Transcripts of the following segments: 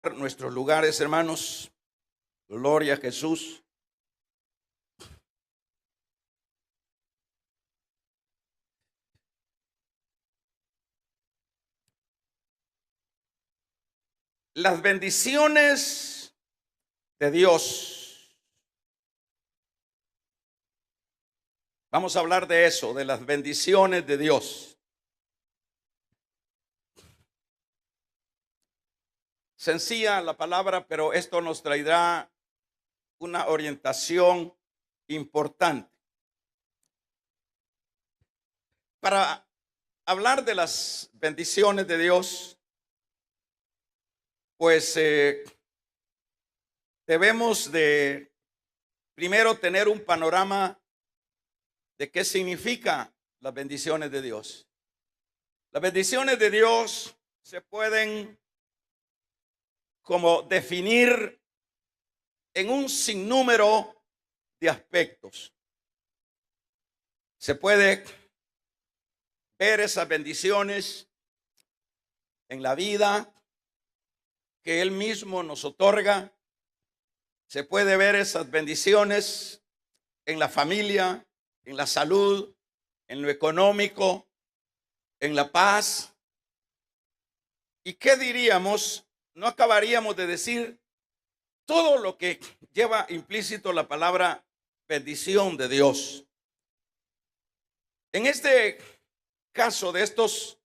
Nuestros lugares, hermanos. Gloria a Jesús. Las bendiciones de Dios. Vamos a hablar de eso, de las bendiciones de Dios. Sencilla la palabra, pero esto nos traerá una orientación importante. Para hablar de las bendiciones de Dios, pues debemos de primero tener un panorama de qué significa las bendiciones de Dios. Las bendiciones de Dios se pueden como definir en un sinnúmero de aspectos. Se puede ver esas bendiciones en la vida que Él mismo nos otorga. Se puede ver esas bendiciones en la familia, en la salud, en lo económico, en la paz. ¿Y qué diríamos? No acabaríamos de decir todo lo que lleva implícito la palabra bendición de Dios. En este caso de estos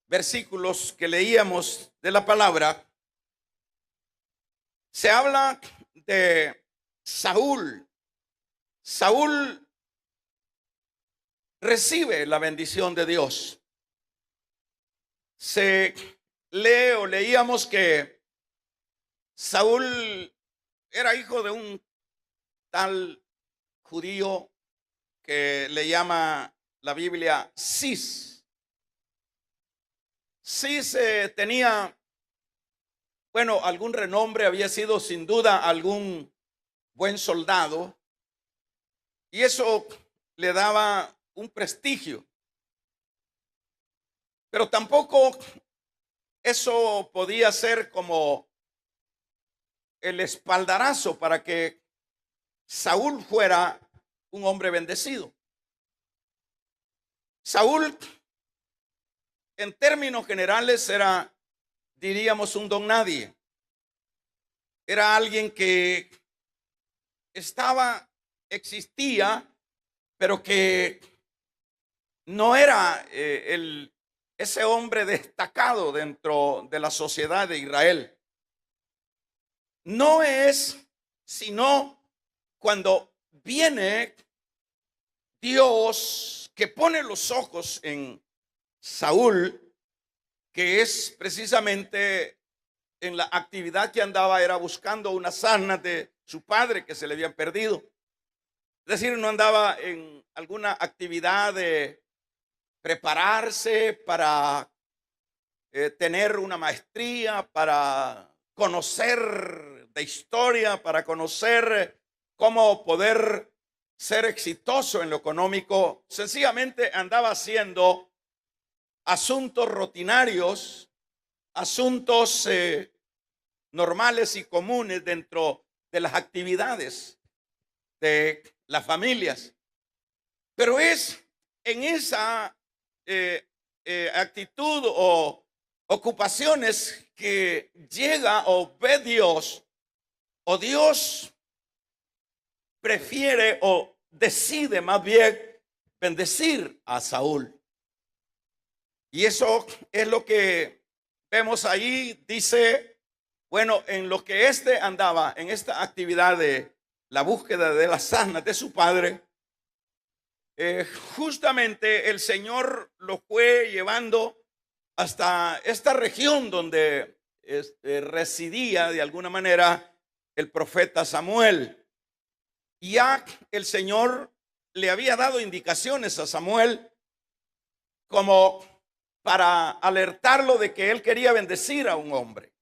versículos que leíamos de la palabra, se habla de Saúl. Saúl recibe la bendición de Dios. Se lee o leíamos que Saúl era hijo de un tal judío que le llama la Biblia Cis. Cis tenía, algún renombre, había sido sin duda algún buen soldado, y eso le daba un prestigio. Pero tampoco eso podía ser como el espaldarazo para que Saúl fuera un hombre bendecido. Saúl, en términos generales, era, diríamos, un don nadie. Era alguien que existía, pero que no era ese hombre destacado dentro de la sociedad de Israel. No es sino cuando viene Dios que pone los ojos en Saúl, que es precisamente en la actividad que andaba, era buscando unas asnas de su padre que se le habían perdido. Es decir, no andaba en alguna actividad de prepararse para tener una maestría, para conocer de historia, para conocer cómo poder ser exitoso en lo económico. Sencillamente andaba haciendo asuntos rutinarios, asuntos normales y comunes dentro de las actividades de las familias. Pero es en esa actitud o ocupaciones que llega o ve Dios, o Dios prefiere o decide más bien bendecir a Saúl. Y eso es lo que vemos ahí. Dice, en lo que andaba en esta actividad de la búsqueda de las asnas de su padre, justamente el Señor lo fue llevando hasta esta región donde residía de alguna manera el profeta Samuel. Y ya el Señor le había dado indicaciones a Samuel como para alertarlo de que él quería bendecir a un hombre.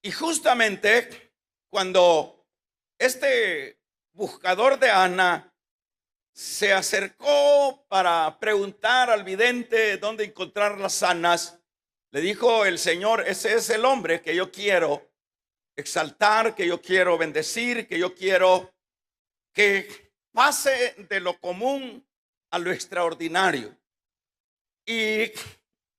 Y justamente cuando este buscador de Ana se acercó para preguntar al vidente dónde encontrar las asnas, Le dijo el Señor, ese es el hombre que yo quiero exaltar, que yo quiero bendecir, que yo quiero que pase de lo común a lo extraordinario. Y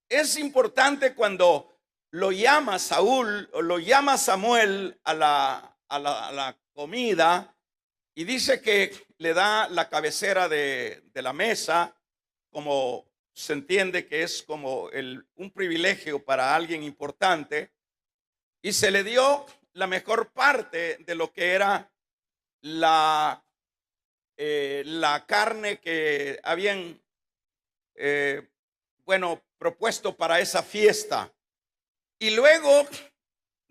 es importante cuando lo llama Saúl o lo llama Samuel a la comida, y dice que le da la cabecera de la mesa, como se entiende que es como un privilegio para alguien importante, y se le dio la mejor parte de lo que era la carne que habían propuesto para esa fiesta. Y luego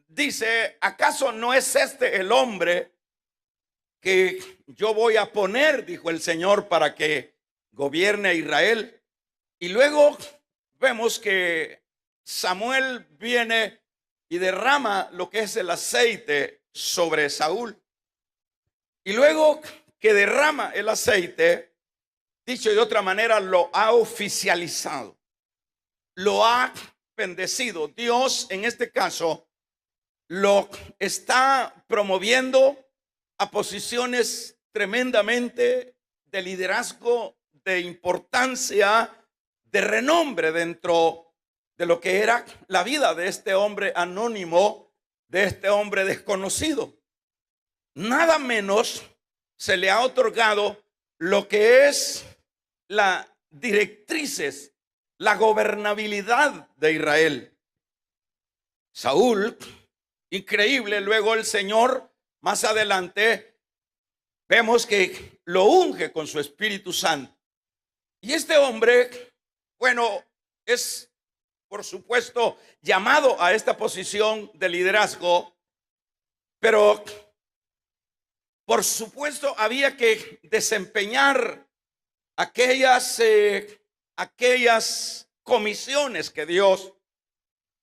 dice, ¿acaso no es este el hombre que yo voy a poner, dijo el Señor, para que gobierne a Israel? Y luego vemos que Samuel viene y derrama lo que es el aceite sobre Saúl. Y luego que derrama el aceite, dicho de otra manera, lo ha oficializado, lo ha bendecido. Dios en este caso lo está promoviendo a posiciones tremendamente de liderazgo, de importancia, de renombre dentro de lo que era la vida de este hombre anónimo, de este hombre desconocido. Nada menos se le ha otorgado lo que es las directrices, la gobernabilidad de Israel. Saúl, increíble, luego el Señor más adelante vemos que lo unge con su Espíritu Santo. Y este hombre, es por supuesto llamado a esta posición de liderazgo, pero por supuesto había que desempeñar aquellas comisiones que Dios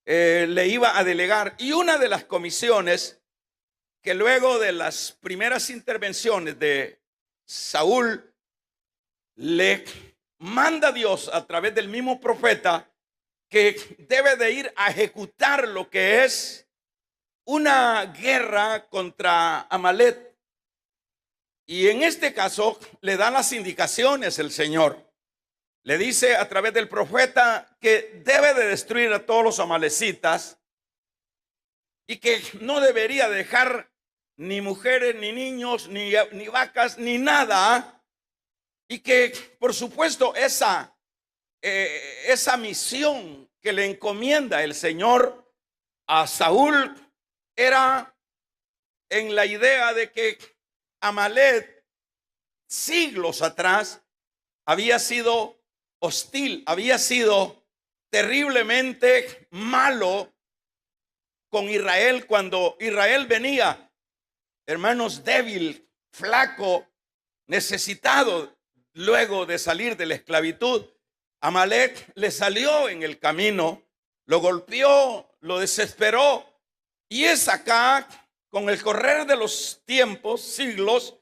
le iba a delegar. Y una de las comisiones que luego de las primeras intervenciones de Saúl le manda Dios a través del mismo profeta, que debe de ir a ejecutar lo que es una guerra contra Amalek. Y en este caso le da las indicaciones el Señor. Le dice a través del profeta que debe de destruir a todos los amalecitas y que no debería dejar ni mujeres, ni niños, ni vacas, ni nada. Y que por supuesto esa misión que le encomienda el Señor a Saúl era en la idea de que Amalek siglos atrás había sido hostil, había sido terriblemente malo con Israel cuando Israel venía, hermanos, débil, flaco, necesitado luego de salir de la esclavitud. Amalek le salió en el camino, lo golpeó, lo desesperó, y es acá, con el correr de los tiempos, siglos,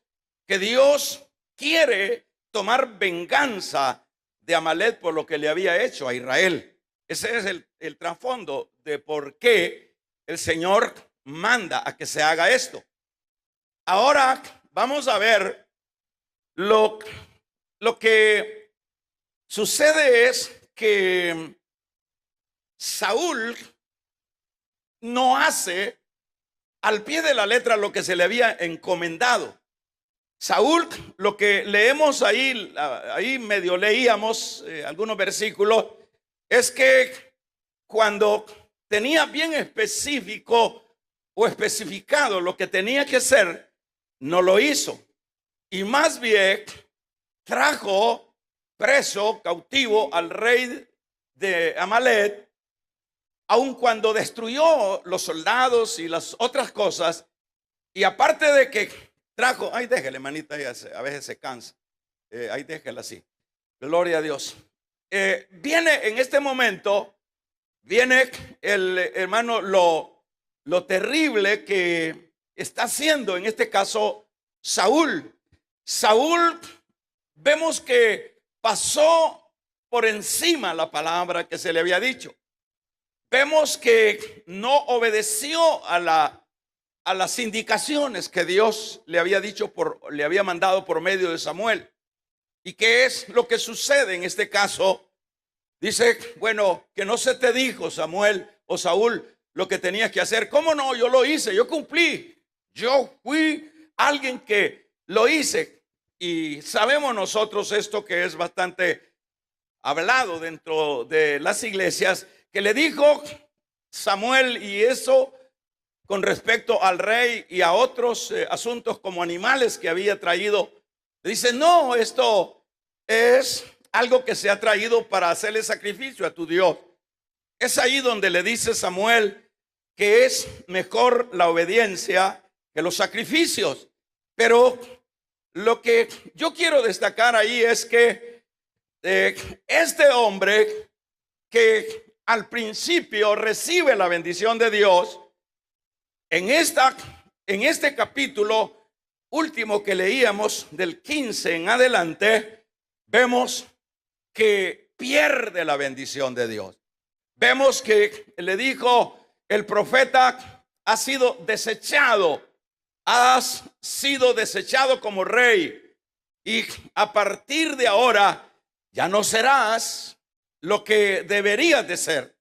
que Dios quiere tomar venganza de Amalek por lo que le había hecho a Israel. Ese es el trasfondo de por qué el Señor manda a que se haga esto. Ahora vamos a ver lo que sucede es que Saúl no hace al pie de la letra lo que se le había encomendado. Saúl, lo que leemos ahí medio leíamos algunos versículos, es que cuando tenía bien específico o especificado lo que tenía que hacer, no lo hizo. Y más bien trajo preso, cautivo al rey de Amalek, aun cuando destruyó los soldados y las otras cosas. Y aparte de que trajo, ay, déjele, manita, a veces se cansa, ahí déjela así, gloria a Dios. Viene en este momento, viene el hermano, lo terrible que está haciendo en este caso Saúl. Saúl, vemos que pasó por encima la palabra que se le había dicho. vemos que no obedeció a las indicaciones que Dios le había dicho, le había mandado por medio de Samuel. ¿Y qué es lo que sucede en este caso? Dice, bueno, que no se te dijo, Samuel o Saúl, lo que tenías que hacer. ¿Cómo no? Yo lo hice, yo cumplí. Yo fui alguien que lo hice. Y sabemos nosotros esto que es bastante hablado dentro de las iglesias, que le dijo Samuel, y eso con respecto al rey y a otros asuntos como animales que había traído. Dice, no, esto es algo que se ha traído para hacerle sacrificio a tu Dios. Es ahí donde le dice Samuel que es mejor la obediencia que los sacrificios. Pero lo que yo quiero destacar ahí es que este hombre que al principio recibe la bendición de Dios, en este capítulo último que leíamos, del 15 en adelante, vemos que pierde la bendición de Dios. Vemos que le dijo el profeta, has sido desechado como rey, y a partir de ahora ya no serás lo que deberías de ser.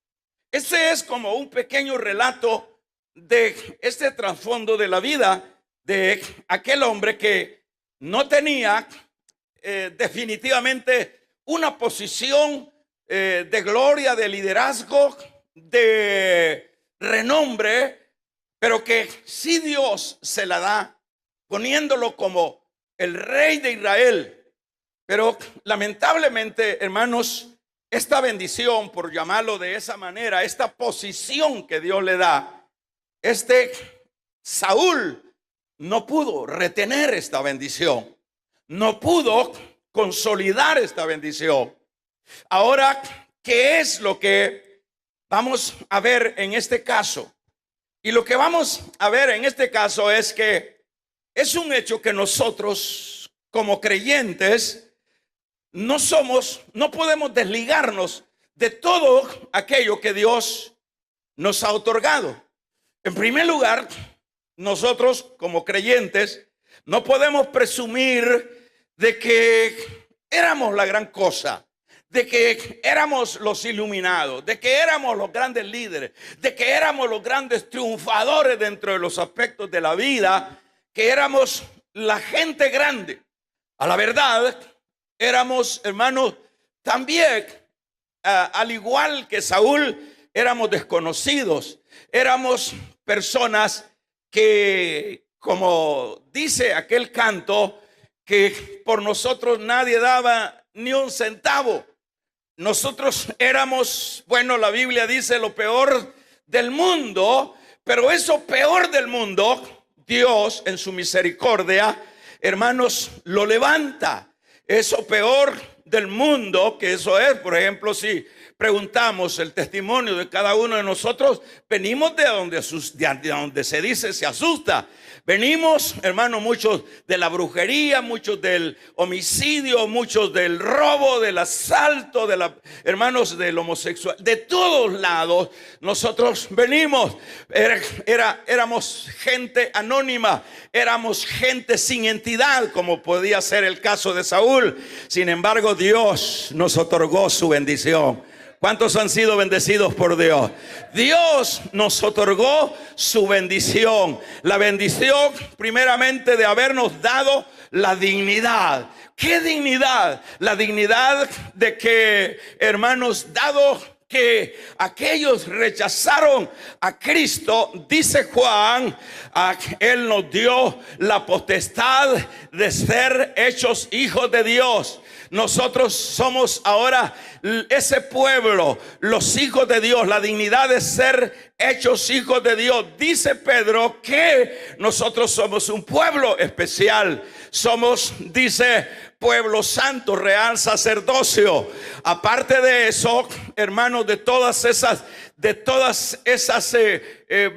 Ese es como un pequeño relato de este trasfondo de la vida de aquel hombre que no tenía definitivamente una posición de gloria, de liderazgo, de renombre, pero que sí Dios se la da poniéndolo como el rey de Israel. Pero lamentablemente, hermanos, esta bendición, por llamarlo de esa manera, esta posición que Dios le da, Saúl no pudo retener esta bendición, no pudo consolidar esta bendición. Ahora, ¿qué es lo que vamos a ver en este caso? Y lo que vamos a ver en este caso es que es un hecho que nosotros como creyentes no podemos desligarnos de todo aquello que Dios nos ha otorgado. En primer lugar, nosotros como creyentes no podemos presumir de que éramos la gran cosa, de que éramos los iluminados, de que éramos los grandes líderes, de que éramos los grandes triunfadores dentro de los aspectos de la vida, que éramos la gente grande. A la verdad, éramos, hermanos, también, al igual que Saúl, éramos desconocidos, éramos personas que, como dice aquel canto, que por nosotros nadie daba ni un centavo. Nosotros éramos, bueno, la Biblia dice lo peor del mundo, pero eso peor del mundo, Dios en su misericordia, hermanos, lo levanta. Eso peor del mundo, que eso es, por ejemplo, si preguntamos el testimonio de cada uno de nosotros, venimos de donde se dice se asusta. Venimos, hermanos, muchos de la brujería, muchos del homicidio, muchos del robo, del asalto, hermanos, del homosexual, de todos lados. Nosotros venimos, éramos gente anónima, éramos gente sin entidad, como podía ser el caso de Saúl. Sin embargo, Dios nos otorgó su bendición. ¿Cuántos han sido bendecidos por Dios? Dios nos otorgó su bendición. La bendición primeramente de habernos dado la dignidad. ¿Qué dignidad? La dignidad de que, hermanos, dado que aquellos rechazaron a Cristo, dice Juan, Él nos dio la potestad de ser hechos hijos de Dios. Nosotros somos ahora ese pueblo, los hijos de Dios, la dignidad de ser hechos hijos de Dios. Dice Pedro que nosotros somos un pueblo especial. Somos, dice, pueblo santo, real sacerdocio. Aparte de eso, hermanos, de todas esas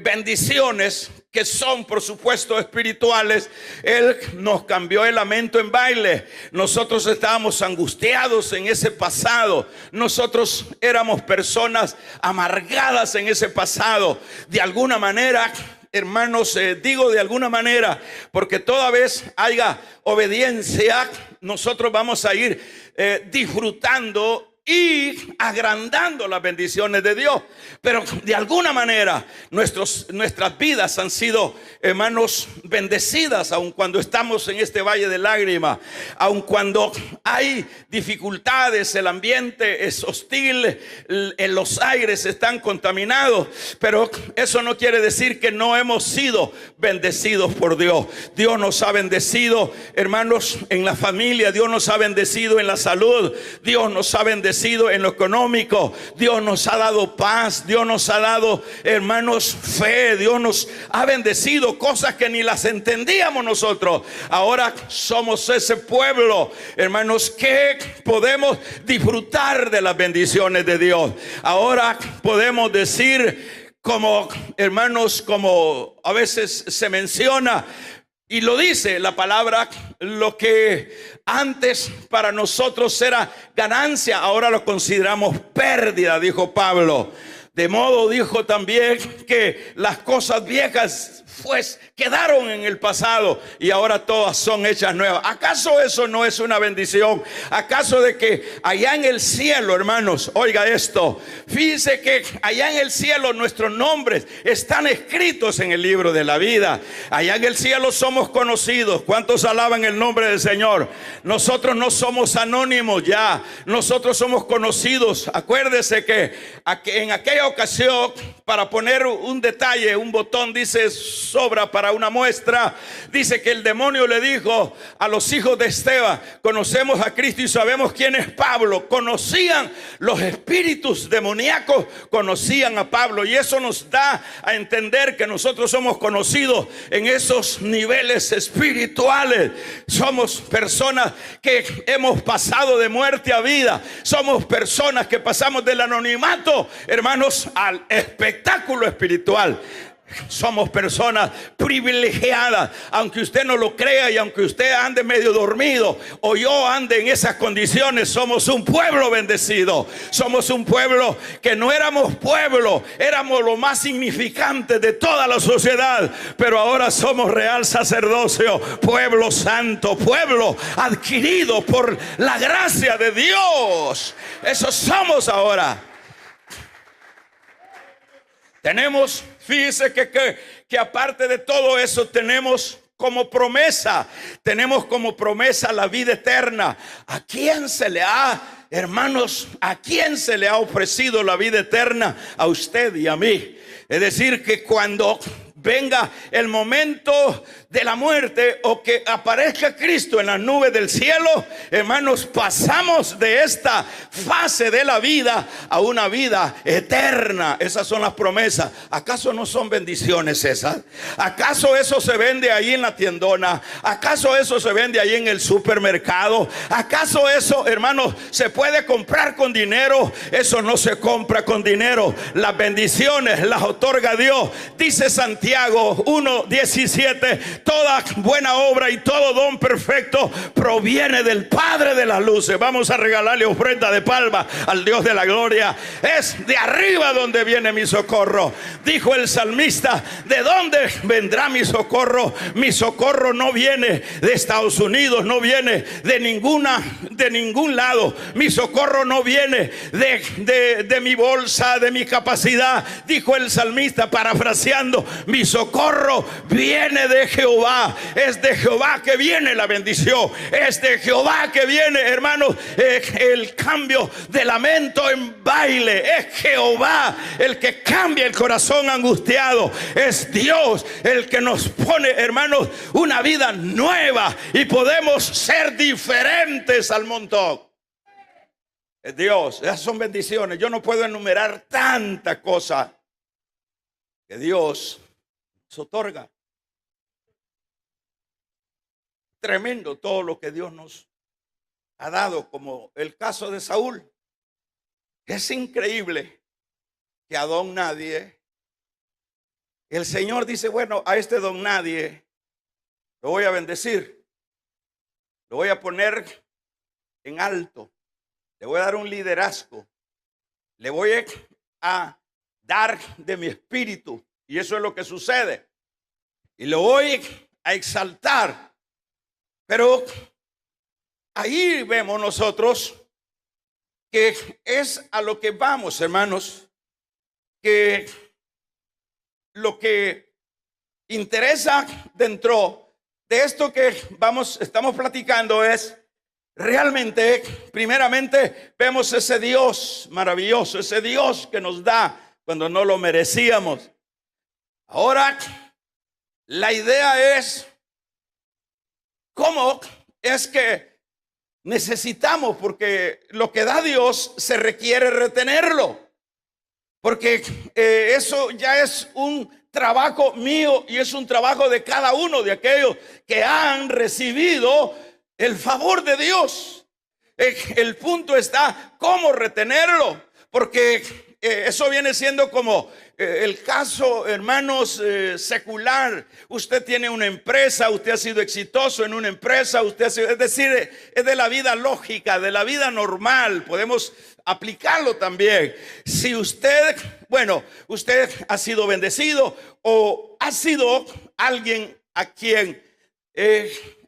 bendiciones que son por supuesto espirituales, Él nos cambió el lamento en baile. Nosotros estábamos angustiados en ese pasado. Nosotros éramos personas amargadas en ese pasado. De alguna manera, hermanos, digo de alguna manera, porque toda vez haya obediencia, nosotros vamos a ir disfrutando y agrandando las bendiciones de Dios. Pero de alguna manera nuestras vidas han sido, hermanos, bendecidas, aun cuando estamos en este valle de lágrimas, aun cuando hay dificultades, el ambiente es hostil, los aires están contaminados, pero eso no quiere decir que no hemos sido bendecidos por Dios. Dios nos ha bendecido, hermanos, en la familia. Dios nos ha bendecido en la salud. Dios nos ha bendecido en lo económico. Dios nos ha dado paz. Dios nos ha dado, hermanos, fe. Dios nos ha bendecido cosas que ni las entendíamos nosotros. Ahora somos ese pueblo, hermanos, que podemos disfrutar de las bendiciones de Dios. Ahora podemos decir, como hermanos, como a veces se menciona y lo dice la palabra, lo que antes para nosotros era ganancia, ahora lo consideramos pérdida, dijo Pablo. De modo, dijo también, que las cosas viejas pues quedaron en el pasado y ahora todas son hechas nuevas. ¿Acaso eso no es una bendición? ¿Acaso de que allá en el cielo, hermanos, oiga esto, fíjense que allá en el cielo nuestros nombres están escritos en el libro de la vida? Allá en el cielo somos conocidos. ¿Cuántos alaban el nombre del Señor? Nosotros no somos anónimos ya, nosotros somos conocidos. Acuérdese que en aquella ocasión, para poner un detalle, un botón dice sobra para una muestra, dice que el demonio le dijo a los hijos de Esteban: conocemos a Cristo y sabemos quién es Pablo. Conocían los espíritus demoníacos, conocían a Pablo, y eso nos da a entender que nosotros somos conocidos en esos niveles espirituales. Somos personas que hemos pasado de muerte a vida. Somos personas que pasamos del anonimato, hermanos, al espectáculo espiritual. Somos personas privilegiadas, aunque usted no lo crea y aunque usted ande medio dormido o yo ande en esas condiciones. Somos un pueblo bendecido. Somos un pueblo que no éramos pueblo, éramos lo más significante de toda la sociedad, pero ahora somos real sacerdocio, pueblo santo, pueblo adquirido por la gracia de Dios. Eso somos ahora. Tenemos, fíjese que aparte de todo eso tenemos como promesa la vida eterna. ¿A quién se le ha, hermanos, a quién se le ha ofrecido la vida eterna? A usted y a mí. Es decir, que cuando venga el momento de la muerte o que aparezca Cristo en las nubes del cielo, hermanos, pasamos de esta fase de la vida a una vida eterna. Esas son las promesas. ¿Acaso no son bendiciones esas? ¿Acaso eso se vende ahí en la tiendona? ¿Acaso eso se vende ahí en el supermercado? ¿Acaso eso, hermanos, se puede comprar con dinero? Eso no se compra con dinero. Las bendiciones las otorga Dios. Dice Santiago 1:17: toda buena obra y todo don perfecto proviene del Padre de las luces. Vamos a regalarle ofrenda de palma al Dios de la gloria. Es de arriba donde viene mi socorro. Dijo el salmista: ¿de dónde vendrá mi socorro? Mi socorro no viene de Estados Unidos, no viene de ningún lado. Mi socorro no viene de mi bolsa, de mi capacidad. Dijo el salmista, parafraseando: mi socorro viene de Jehová. Es de Jehová que viene la bendición. Es de Jehová que viene, hermanos, el cambio de lamento en baile. Es Jehová el que cambia el corazón angustiado. Es Dios el que nos pone, hermanos, una vida nueva y podemos ser diferentes al montón. Es Dios. Esas son bendiciones. Yo no puedo enumerar tanta cosa que Dios nos otorga. Tremendo todo lo que Dios nos ha dado, como el caso de Saúl. Es increíble que a don nadie El Señor dice, bueno, a este don nadie lo voy a bendecir, lo voy a poner en alto, le voy a dar un liderazgo, le voy a dar de mi espíritu, y eso es lo que sucede, y lo voy a exaltar. Pero ahí vemos nosotros que es a lo que vamos, hermanos, que lo que interesa dentro de esto que estamos platicando es realmente, primeramente, vemos ese Dios maravilloso, ese Dios que nos da cuando no lo merecíamos. Ahora, la idea es cómo es que necesitamos, porque lo que da Dios se requiere retenerlo. Porque eso ya es un trabajo mío y es un trabajo de cada uno de aquellos que han recibido el favor de Dios. El punto está cómo retenerlo, porque eso viene siendo como el caso, hermanos, secular. Usted tiene una empresa, usted ha sido exitoso en una empresa, es decir, es de la vida lógica, de la vida normal. Podemos aplicarlo también. Si usted, bueno, usted ha sido bendecido o ha sido alguien a quien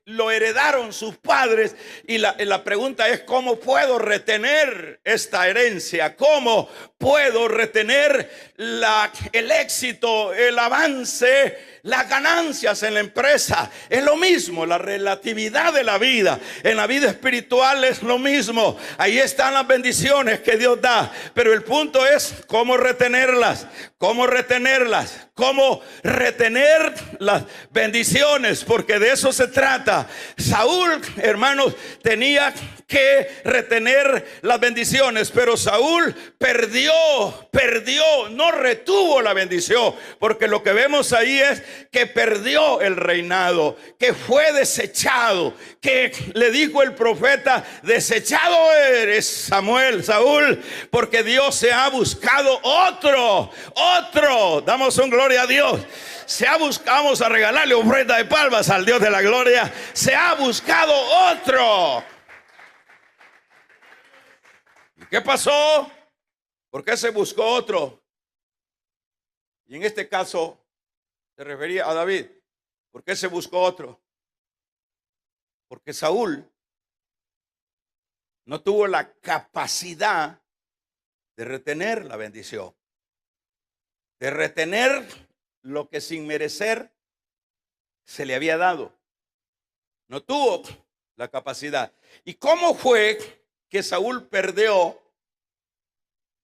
lo heredaron sus padres, y la pregunta es ¿cómo puedo retener esta herencia? ¿Cómo puedo retener el éxito, el avance, las ganancias en la empresa? Es lo mismo, la relatividad de la vida. En la vida espiritual es lo mismo. Ahí están las bendiciones que Dios da, pero el punto es cómo retenerlas, cómo retenerlas, cómo retener las bendiciones, porque de eso se trata. Saúl, hermanos, tenía que retener las bendiciones, pero Saúl perdió, no retuvo la bendición, porque lo que vemos ahí es que perdió el reinado, que fue desechado, que le dijo el profeta: desechado eres, Saúl, porque Dios se ha buscado otro. Damos un gloria a Dios. Se ha buscado, vamos a regalarle ofrenda de palmas al Dios de la gloria. Se ha buscado otro. ¿Y qué pasó? ¿Por qué se buscó otro? Y en este caso se refería a David. ¿Por qué se buscó otro? Porque Saúl no tuvo la capacidad de retener la bendición, de retener lo que sin merecer se le había dado. No tuvo la capacidad. ¿Y cómo fue que Saúl perdió?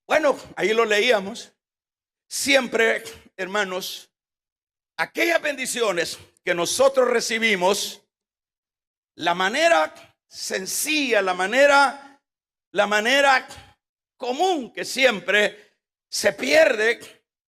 Bueno, ahí lo leíamos. Siempre, hermanos, aquellas bendiciones que nosotros recibimos, la manera sencilla, la manera común que siempre se pierde,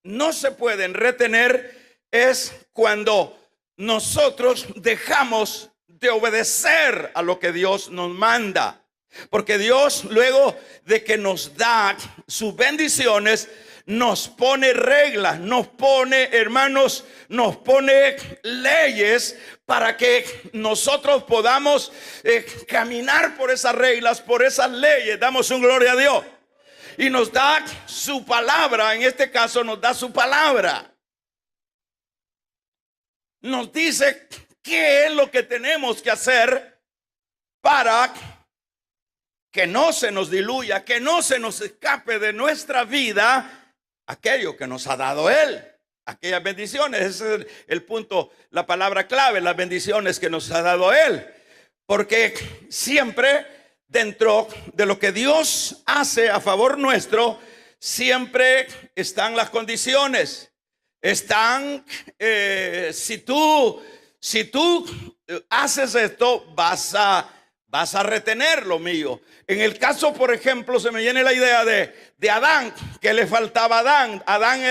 no se pueden retener, es cuando nosotros dejamos de obedecer a lo que Dios nos manda. Porque Dios, luego de que nos da sus bendiciones, nos pone reglas, nos pone, hermanos, nos pone leyes para que nosotros podamos caminar por esas reglas, por esas leyes. Damos un gloria a Dios. Y nos da su palabra, en este caso nos da su palabra. Nos dice qué es lo que tenemos que hacer para que no se nos diluya, que no se nos escape de nuestra vida aquello que nos ha dado Él, aquellas bendiciones. Ese es el punto, la palabra clave, las bendiciones que nos ha dado Él. Porque siempre dentro de lo que Dios hace a favor nuestro, siempre están las condiciones. Están, si tú haces esto, vas a retener lo mío. En el caso, por ejemplo, se me viene la idea de Adán. ¿Qué le faltaba a Adán? Adán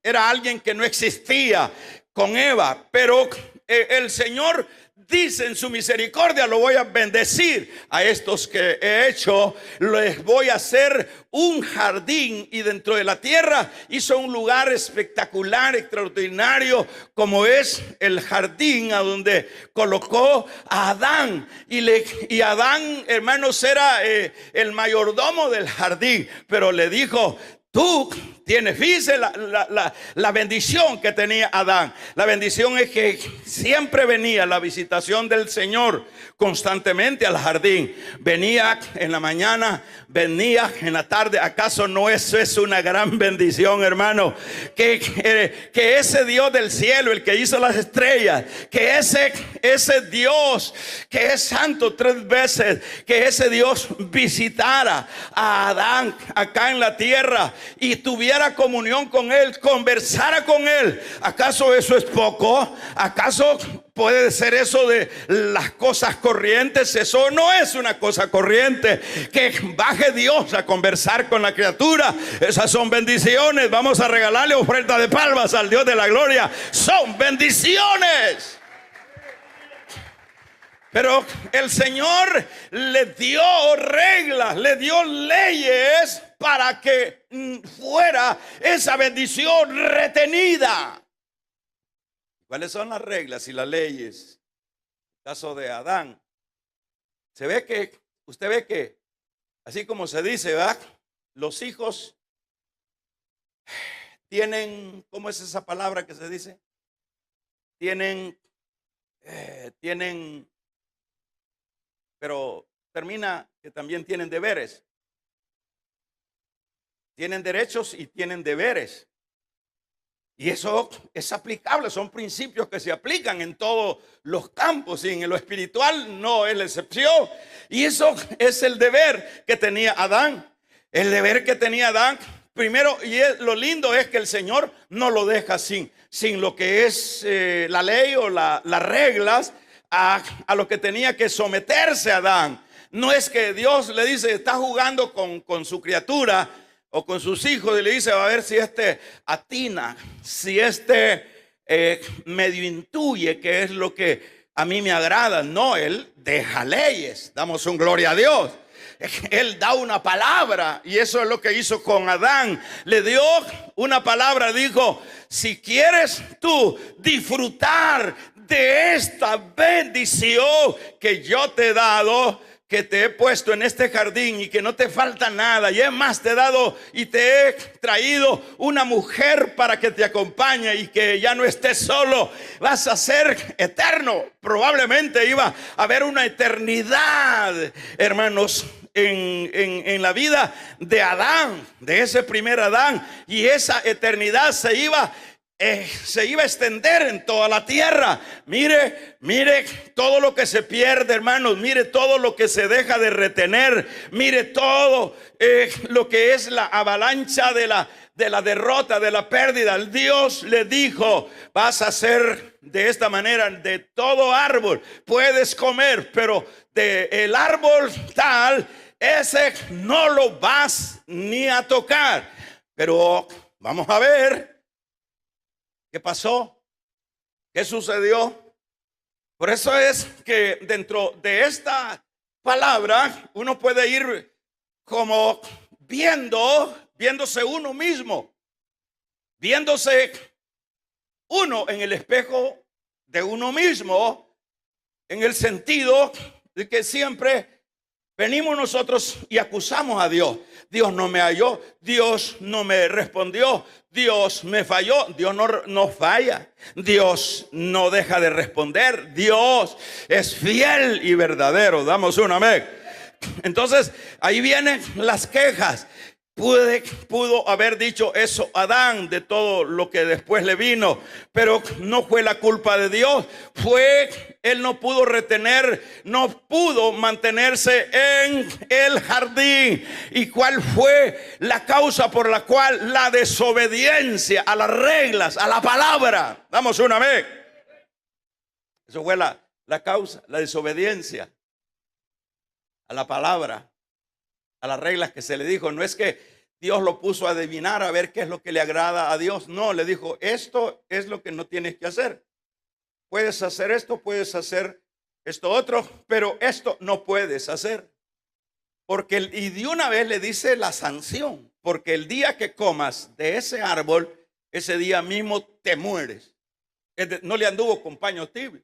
era alguien que no existía con Eva, pero el Señor dice en su misericordia: lo voy a bendecir a estos que he hecho, les voy a hacer un jardín. Y dentro de la tierra hizo un lugar espectacular, extraordinario, como es el jardín a donde colocó a Adán. Y Adán, hermanos, era el mayordomo del jardín, pero le dijo: tú tienes, fíjese la bendición que tenía Adán. La bendición es que siempre venía la visitación del Señor constantemente al jardín. Venía en la mañana, venía en la tarde. ¿Acaso no eso es una gran bendición, hermano? Que ese Dios del cielo, el que hizo las estrellas, que ese Dios que es santo 3 veces, que ese Dios visitara a Adán acá en la tierra y tuviera comunión con él, conversara con él. ¿Acaso eso es poco? ¿Acaso puede ser eso de las cosas corrientes? Eso no es una cosa corriente. Que baje Dios a conversar con la criatura, esas son bendiciones. Vamos a regalarle ofrenda de palmas al Dios de la gloria. Son bendiciones. Pero el Señor le dio reglas, le dio leyes para que fuera esa bendición retenida. ¿Cuáles son las reglas y las leyes? En el caso de Adán, usted ve que, así como se dice, ¿verdad? Los hijos tienen, ¿cómo es esa palabra que se dice? Tienen, pero termina que también tienen deberes. Tienen derechos y tienen deberes. Y eso es aplicable, son principios que se aplican en todos los campos, y en lo espiritual no es la excepción. Y eso es el deber que tenía Adán. El deber que tenía Adán, primero, lo lindo es que el Señor no lo deja sin lo que es la ley o las reglas a lo que tenía que someterse Adán. No es que Dios le dice, está jugando con su criatura o con sus hijos, y le dice: a ver si atina, si medio intuye que es lo que a mí me agrada. No, él deja leyes. Damos un gloria a Dios. Él da una palabra, y eso es lo que hizo con Adán. Le dio una palabra, dijo: si quieres tú disfrutar de esta bendición que yo te he dado, que te he puesto en este jardín y que no te falta nada, y es más, te he dado y te he traído una mujer para que te acompañe y que ya no estés solo, vas a ser eterno. Probablemente iba a haber una eternidad, hermanos, en la vida de Adán, de ese primer Adán, y esa eternidad se iba a extender en toda la tierra. Mire todo lo que se pierde, hermanos. Mire todo lo que se deja de retener. Mire todo lo que es la avalancha de la derrota, de la pérdida. Dios le dijo: vas a hacer de esta manera, de todo árbol puedes comer, pero del árbol tal, ese no lo vas ni a tocar. Pero vamos a ver ¿qué pasó? ¿Qué sucedió? Por eso es que dentro de esta palabra uno puede ir como viéndose uno mismo, viéndose uno en el espejo de uno mismo, en el sentido de que siempre venimos nosotros y acusamos a Dios. Dios no me halló, Dios no me respondió, Dios me falló. Dios no falla, Dios no deja de responder, Dios es fiel y verdadero. Damos un amén. Entonces ahí vienen las quejas. Pudo haber dicho eso Adán de todo lo que después le vino, pero no fue la culpa de Dios. Él no pudo retener, no pudo mantenerse en el jardín. ¿Y cuál fue la causa por la cual? La desobediencia a las reglas, a la palabra. Damos una vez. Eso fue la causa, la desobediencia a la palabra, a las reglas que se le dijo. No es que Dios lo puso a adivinar a ver qué es lo que le agrada a Dios. No, le dijo: esto es lo que no tienes que hacer. puedes hacer esto, puedes hacer esto otro, pero esto no puedes hacer. Y de una vez le dice la sanción, porque el día que comas de ese árbol, ese día mismo te mueres. No le anduvo con paño tibio.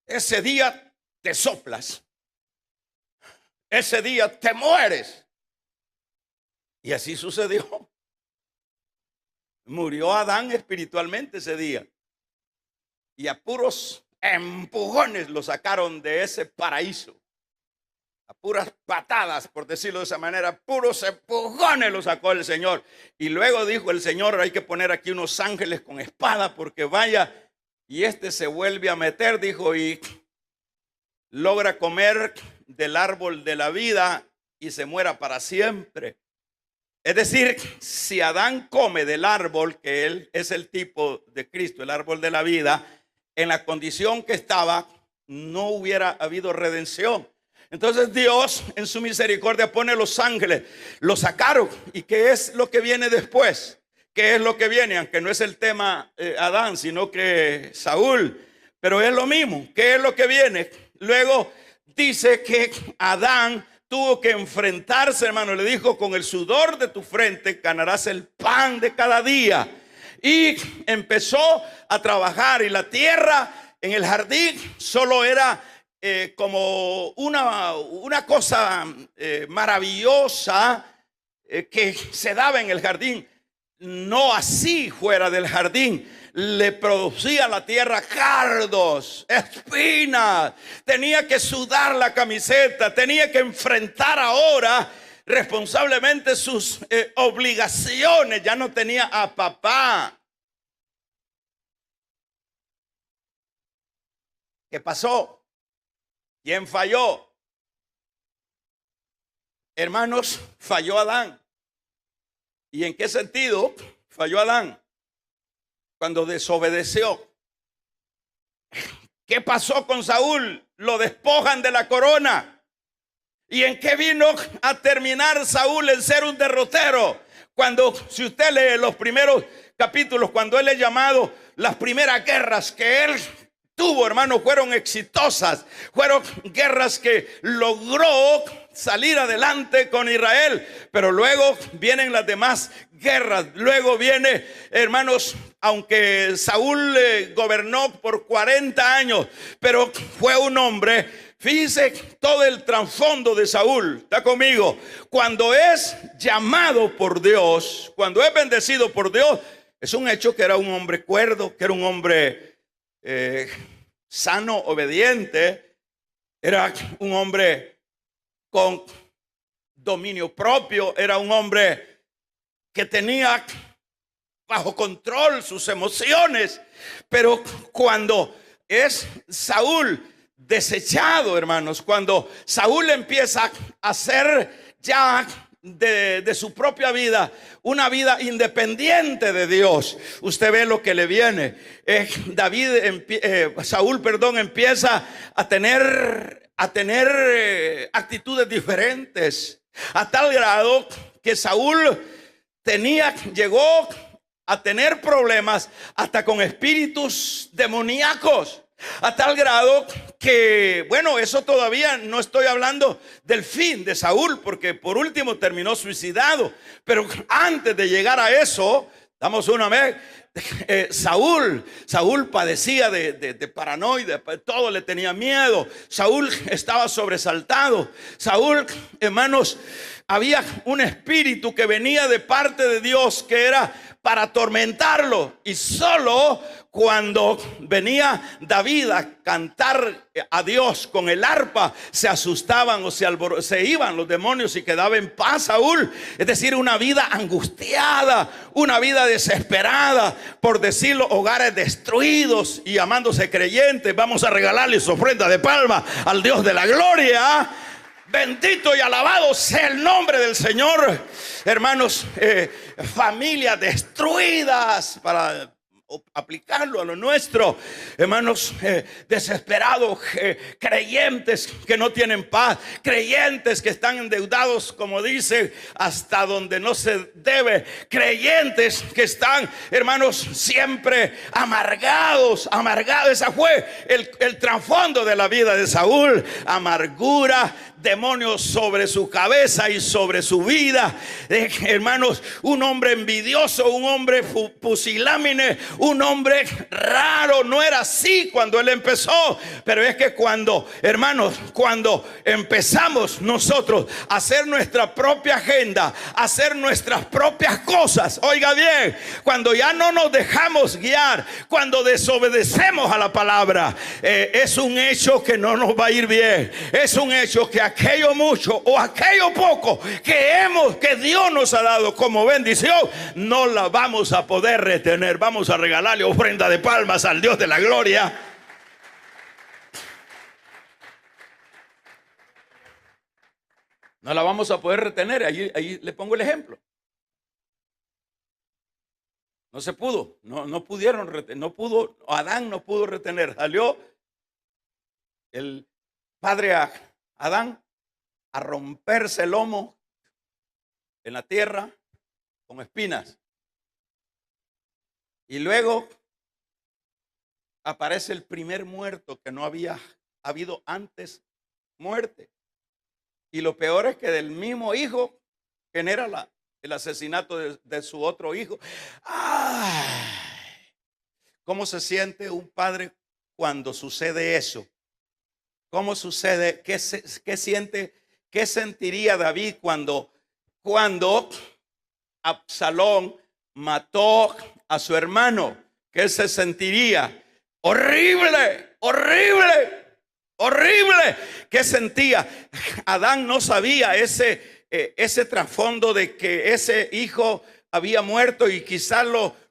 Ese día te soplas. Ese día te mueres. Y así sucedió. Murió Adán espiritualmente ese día. Y a puros empujones lo sacaron de ese paraíso. A puras patadas, por decirlo de esa manera, puros empujones lo sacó el Señor. Y luego dijo el Señor, hay que poner aquí unos ángeles con espada, porque vaya, y se vuelve a meter, dijo, y logra comer del árbol de la vida y se muera para siempre. Es decir, si Adán come del árbol, que él es el tipo de Cristo, el árbol de la vida, en la condición que estaba, no hubiera habido redención. Entonces Dios en su misericordia pone los ángeles, los sacaron. ¿Y qué es lo que viene después? ¿Qué es lo que viene? Aunque no es el tema Adán, sino que Saúl, pero es lo mismo. ¿Qué es lo que viene? Luego dice que Adán tuvo que enfrentarse, hermano. Le dijo, con el sudor de tu frente ganarás el pan de cada día. Y empezó a trabajar, y la tierra en el jardín solo era como una cosa maravillosa que se daba en el jardín. No así fuera del jardín. Le producía a la tierra cardos, espinas. Tenía que sudar la camiseta. Tenía que enfrentar ahora responsablemente sus obligaciones. Ya no tenía a papá. ¿Qué pasó? ¿Quién falló? Hermanos, falló Adán. ¿Y en qué sentido falló Adán? Cuando desobedeció. ¿Qué pasó con Saúl? Lo despojan de la corona. ¿Y en qué vino a terminar Saúl en ser un derrotero? Cuando, si usted lee los primeros capítulos, cuando él es llamado, las primeras guerras que él tuvo, hermano, fueron exitosas. Fueron guerras que logró salir adelante con Israel. Pero luego vienen las demás guerras. Luego viene, hermanos, aunque Saúl gobernó por 40 años, pero fue un hombre. Fíjese todo el trasfondo de Saúl. ¿Está conmigo? Cuando es llamado por Dios, cuando es bendecido por Dios, es un hecho que era un hombre cuerdo, que era un hombre sano, obediente. Era un hombre con dominio propio. Era un hombre que tenía bajo control sus emociones. Pero cuando es Saúl desechado, hermanos, cuando Saúl empieza a hacer ya de su propia vida una vida independiente de Dios, usted ve lo que le viene. Saúl empieza a tener actitudes diferentes, a tal grado que Saúl llegó a tener problemas hasta con espíritus demoníacos. A tal grado que, bueno, eso todavía no estoy hablando del fin de Saúl, porque por último terminó suicidado. Pero antes de llegar a eso, damos una vez, Saúl padecía de paranoia, todo le tenía miedo. Saúl estaba sobresaltado. Saúl, hermanos, había un espíritu que venía de parte de Dios que era para atormentarlo, y solo cuando venía David a cantar a Dios con el arpa, se asustaban o se iban los demonios y quedaba en paz Saúl. Es decir, una vida angustiada, una vida desesperada, por decirlo, hogares destruidos, y llamándose creyentes. Vamos a regalarle su ofrenda de palma al Dios de la gloria. Bendito y alabado sea el nombre del Señor. Hermanos, familias destruidas, para aplicarlo a lo nuestro, hermanos, desesperados, creyentes que no tienen paz, creyentes que están endeudados, como dice, hasta donde no se debe, creyentes que están, hermanos, siempre amargados. Ese fue el trasfondo de la vida de Saúl: amargura, demonios sobre su cabeza y sobre su vida. Hermanos, un hombre envidioso, un hombre pusilánime, un hombre raro. No era así cuando él empezó, pero es que cuando, hermanos, cuando empezamos nosotros a hacer nuestra propia agenda, a hacer nuestras propias cosas, oiga bien, cuando ya no nos dejamos guiar, cuando desobedecemos a la palabra, es un hecho que no nos va a ir bien. Es un hecho que aquello mucho o aquello poco que Dios nos ha dado como bendición, no la vamos a poder retener. Vamos a regalarle ofrenda de palmas al Dios de la gloria. No la vamos a poder retener. Ahí le pongo el ejemplo. No se pudo, no pudieron retener, Adán no pudo retener. Salió el padre Adán a romperse el lomo en la tierra con espinas. Y luego aparece el primer muerto, que no había habido antes muerte. Y lo peor es que del mismo hijo genera el asesinato de su otro hijo. ¡Ay! ¿Cómo se siente un padre cuando sucede eso? ¿Cómo sucede? ¿Qué siente? ¿Qué sentiría David cuando Absalón mató a su hermano? ¿Qué se sentiría? Horrible, horrible, horrible. ¿Qué sentía? Adán no sabía ese trasfondo de que ese hijo había muerto, y quizás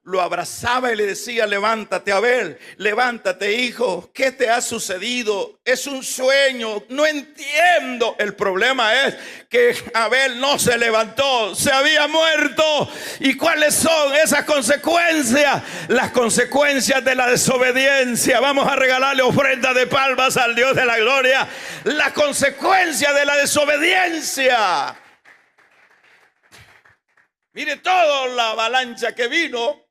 lo abrazaba y le decía: levántate, Abel, levántate, hijo, ¿qué te ha sucedido? Es un sueño, no entiendo. El problema es que Abel no se levantó, se había muerto. ¿Y cuáles son esas consecuencias? Las consecuencias de la desobediencia. Vamos a regalarle ofrenda de palmas al Dios de la gloria. La consecuencia de la desobediencia. Mire toda la avalancha que vino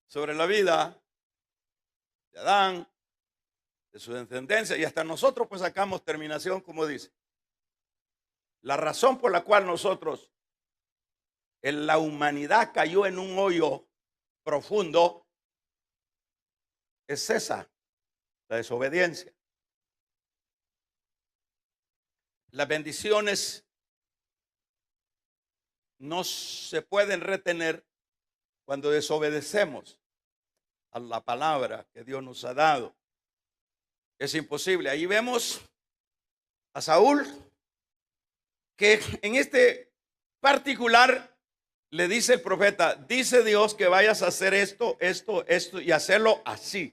sobre la vida de Adán, de su descendencia, y hasta nosotros pues sacamos terminación, como dice. La razón por la cual nosotros, la humanidad cayó en un hoyo profundo, es esa, la desobediencia. Las bendiciones no se pueden retener cuando desobedecemos a la palabra que Dios nos ha dado. Es imposible. Ahí vemos a Saúl, que en este particular le dice el profeta: dice Dios que vayas a hacer esto y hacerlo así.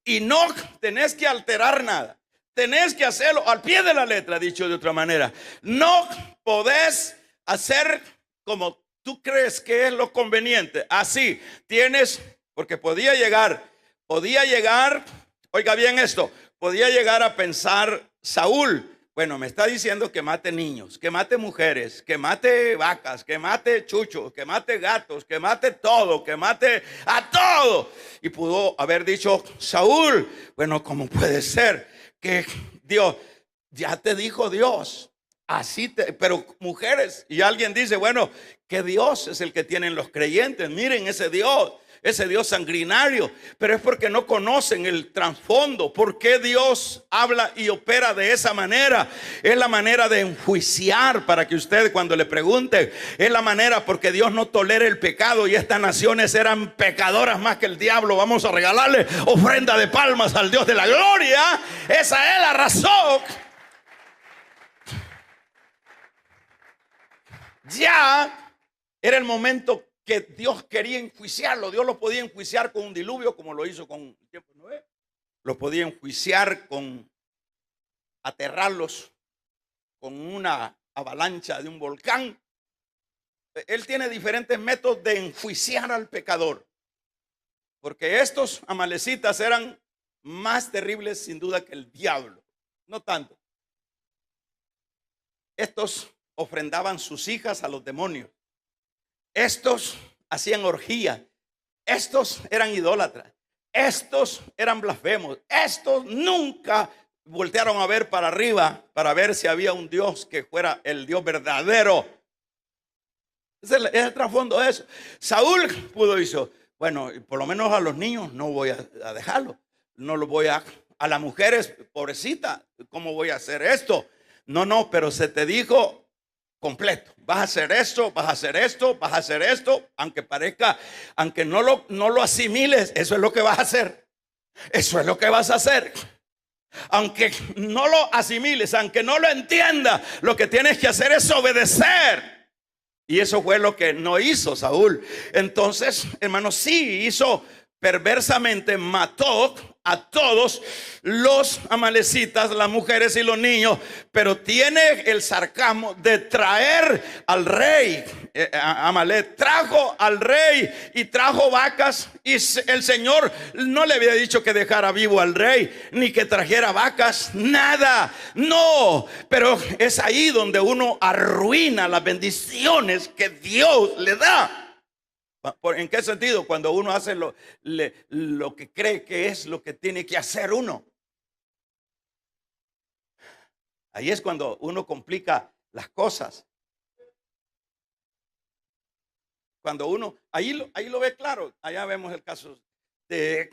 Y no tenés que alterar nada. Tenés que hacerlo al pie de la letra, dicho de otra manera. No podés hacer como tú crees que es lo conveniente. Así tienes, porque podía llegar, oiga bien esto, podía llegar a pensar Saúl: bueno, me está diciendo que mate niños, que mate mujeres, que mate vacas, que mate chuchos, que mate gatos, que mate todo, que mate a todo. Y pudo haber dicho Saúl: bueno, ¿cómo puede ser que Dios, ya te dijo Dios? Pero mujeres, y alguien dice: bueno, que Dios es el que tienen los creyentes. Miren ese Dios sanguinario. Pero es porque no conocen el trasfondo. ¿Por qué Dios habla y opera de esa manera? Es la manera de enjuiciar, para que usted, cuando le pregunte, es la manera porque Dios no tolera el pecado, y estas naciones eran pecadoras más que el diablo. Vamos a regalarle ofrenda de palmas al Dios de la gloria. Esa es la razón. Ya era el momento que Dios quería enjuiciarlo. Dios lo podía enjuiciar con un diluvio, como lo hizo con el tiempo de Noé. Lo podía enjuiciar con aterrarlos con una avalancha de un volcán. Él tiene diferentes métodos de enjuiciar al pecador. porque estos amalecitas eran más terribles sin duda que el diablo. No tanto. Estos ofrendaban sus hijas a los demonios. Estos hacían orgía. Estos eran idólatras. Estos eran blasfemos. Estos nunca voltearon a ver para arriba para ver si había un Dios que fuera el Dios verdadero. Ese es el trasfondo de eso. Saúl pudo decir, bueno, por lo menos a los niños no voy a dejarlo. No lo voy a las mujeres, pobrecita, ¿cómo voy a hacer esto? No, pero se te dijo completo. Vas a hacer esto, vas a hacer esto, vas a hacer esto, aunque parezca, aunque no lo asimiles, eso es lo que vas a hacer. Eso es lo que vas a hacer. Aunque no lo asimiles, aunque no lo entiendas, lo que tienes que hacer es obedecer. Y eso fue lo que no hizo Saúl. Entonces, hermano, sí hizo perversamente, mató a todos los amalecitas, las mujeres y los niños, pero tiene el sarcasmo de traer al rey. Amalek trajo al rey y trajo vacas, y el Señor no le había dicho que dejara vivo al rey ni que trajera vacas, nada, no. Pero es ahí donde uno arruina las bendiciones que Dios le da. ¿En qué sentido? Cuando uno hace lo que cree que es lo que tiene que hacer uno. Ahí es cuando uno complica las cosas. Cuando uno, ahí lo ve claro. Allá vemos el caso de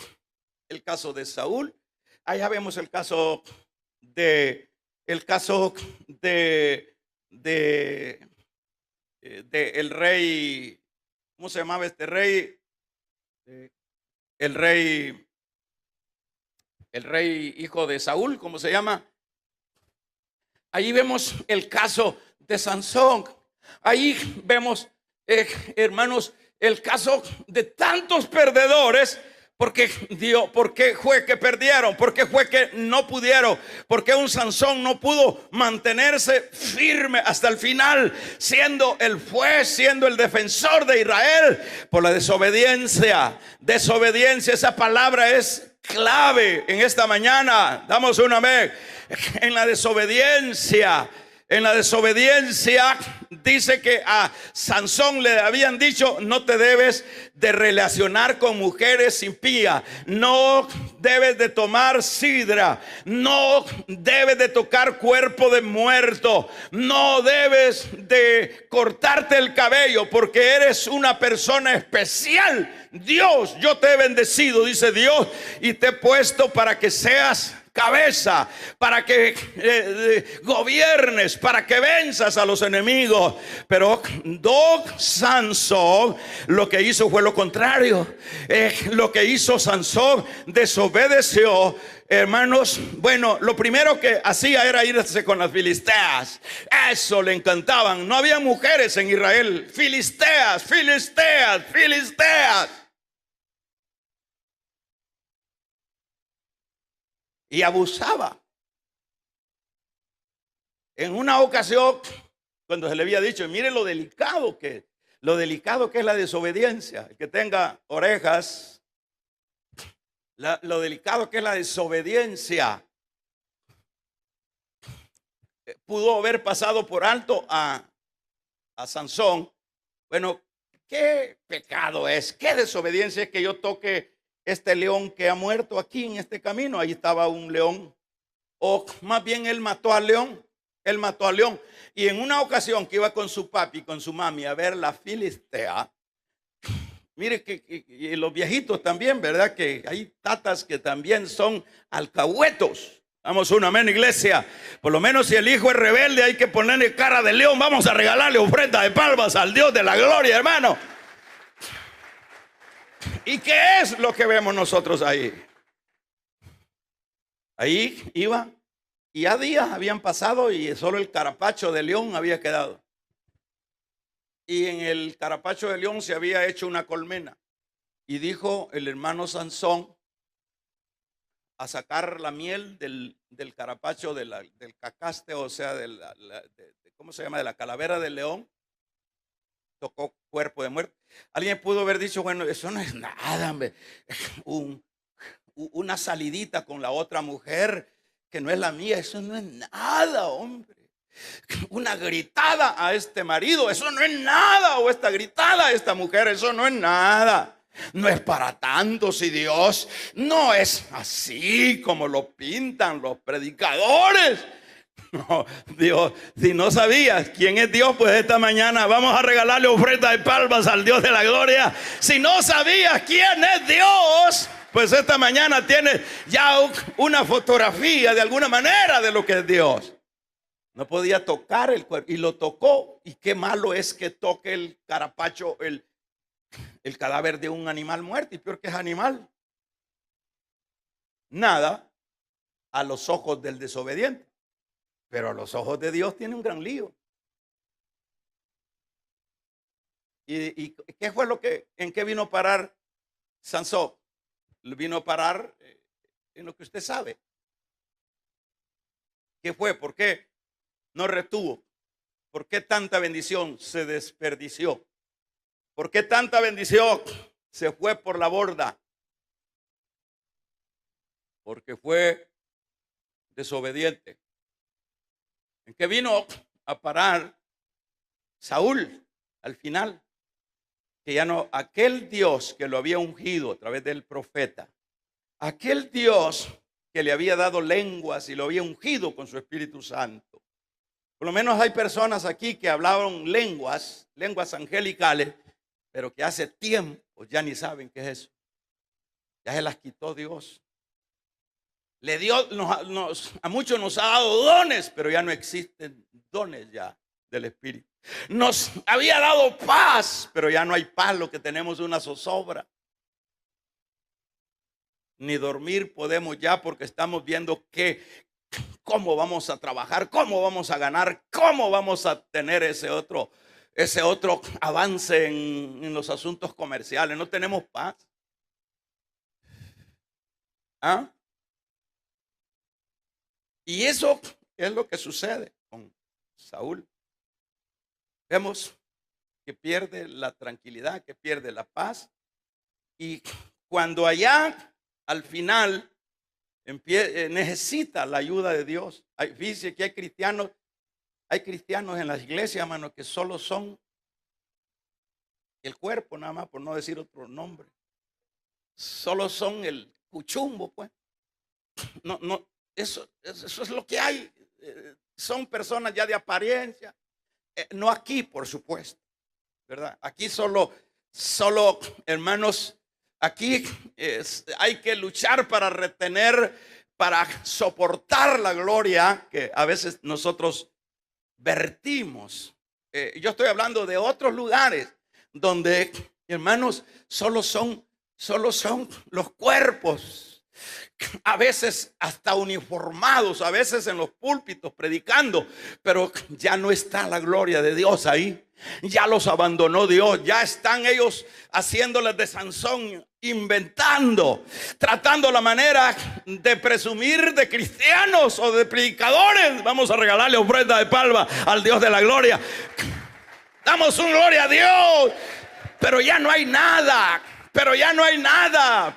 Saúl. Allá vemos el caso de el rey. ¿Cómo se llamaba este rey? El rey hijo de Saúl, ¿cómo se llama? Ahí vemos el caso de Sansón. Ahí vemos, hermanos, el caso de tantos perdedores. ¿Por qué fue que perdieron? ¿Por qué fue que no pudieron? ¿Por qué un Sansón no pudo mantenerse firme hasta el final, siendo el juez, siendo el defensor de Israel? Por la desobediencia. Desobediencia, esa palabra es clave en esta mañana. Damos un amén. En la desobediencia. En la desobediencia dice que a Sansón le habían dicho: no te debes de relacionar con mujeres impías, no debes de tomar sidra, no debes de tocar cuerpo de muerto, no debes de cortarte el cabello porque eres una persona especial. Dios, yo te he bendecido, dice Dios, y te he puesto para que seas cabeza, para que gobiernes, para que venzas a los enemigos. Pero Sansón lo que hizo fue lo contrario. Lo que hizo Sansón, desobedeció. Hermanos, bueno, lo primero que hacía era irse con las filisteas. Eso le encantaban. No había mujeres en Israel. Filisteas. Y abusaba. En una ocasión, cuando se le había dicho, mire lo delicado que es la desobediencia. El que tenga orejas, lo delicado que es la desobediencia. Pudo haber pasado por alto a Sansón. Bueno, ¿qué pecado es? ¿Qué desobediencia es que yo toque este león que ha muerto aquí en este camino? Ahí estaba un león. O más bien él mató al león. Y en una ocasión que iba con su papi, con su mami a ver la filistea. Mire que y los viejitos también, ¿verdad? Que hay tatas que también son alcahuetos. Vamos, un amén, iglesia. Por lo menos si el hijo es rebelde, hay que ponerle cara de león. Vamos a regalarle ofrenda de palmas al Dios de la gloria, hermano. ¿Y qué es lo que vemos nosotros ahí? Ahí iba, y ya días habían pasado y solo el carapacho de león había quedado. Y en el carapacho de león se había hecho una colmena. Y dijo el hermano Sansón a sacar la miel del carapacho del cacaste, o sea, ¿cómo se llama? De la calavera del león. tocó cuerpo de muerto. Alguien pudo haber dicho, bueno, eso no es nada, hombre. Una salidita con la otra mujer que no es la mía, eso no es nada, hombre. Una gritada a este marido, eso no es nada. O esta gritada a esta mujer, eso no es nada. No es para tanto. Si Dios no es así como lo pintan los predicadores. No, Dios, si no sabías quién es Dios, pues esta mañana vamos a regalarle ofrenda de palmas al Dios de la gloria. Si no sabías quién es Dios, pues esta mañana tienes ya una fotografía de alguna manera de lo que es Dios. No podía tocar el cuerpo y lo tocó. Y qué malo es que toque el carapacho, el cadáver de un animal muerto. Y peor que es animal. Nada a los ojos del desobediente. Pero a los ojos de Dios tiene un gran lío. ¿Y qué fue en qué vino a parar Sansón? Vino a parar en lo que usted sabe. ¿Qué fue? ¿Por qué no retuvo? ¿Por qué tanta bendición se desperdició? ¿Por qué tanta bendición se fue por la borda? Porque fue desobediente. ¿En qué vino a parar Saúl al final? Que ya no, aquel Dios que lo había ungido a través del profeta, aquel Dios que le había dado lenguas y lo había ungido con su Espíritu Santo. Por lo menos hay personas aquí que hablaban lenguas angelicales, pero que hace tiempo ya ni saben qué es eso. Ya se las quitó Dios. Le dio, a muchos nos ha dado dones, pero ya no existen dones ya del Espíritu. Nos había dado paz, pero ya no hay paz, lo que tenemos es una zozobra. Ni dormir podemos ya porque estamos viendo cómo vamos a trabajar, cómo vamos a ganar, cómo vamos a tener ese otro avance en los asuntos comerciales. No tenemos paz. ¿Ah? Y eso es lo que sucede con Saúl. Vemos que pierde la tranquilidad, que pierde la paz. Y cuando allá al final necesita la ayuda de Dios. Dice que hay cristianos en las iglesias, hermano, que solo son el cuerpo, nada más, por no decir otro nombre. Solo son el cuchumbo, pues. No, eso es lo que hay. Son personas ya de apariencia. No aquí, por supuesto, ¿verdad? Aquí solo, hermanos, aquí hay que luchar para retener, para soportar la gloria que a veces nosotros vertimos. Yo estoy hablando de otros lugares donde, hermanos, solo son los cuerpos. A veces hasta uniformados, a veces en los púlpitos predicando, pero ya no está la gloria de Dios ahí. Ya los abandonó Dios, ya están ellos haciéndoles de Sansón, inventando, tratando la manera de presumir de cristianos o de predicadores. Vamos a regalarle ofrenda de palma al Dios de la gloria. Damos un gloria a Dios, pero ya no hay nada. Pero ya no hay nada,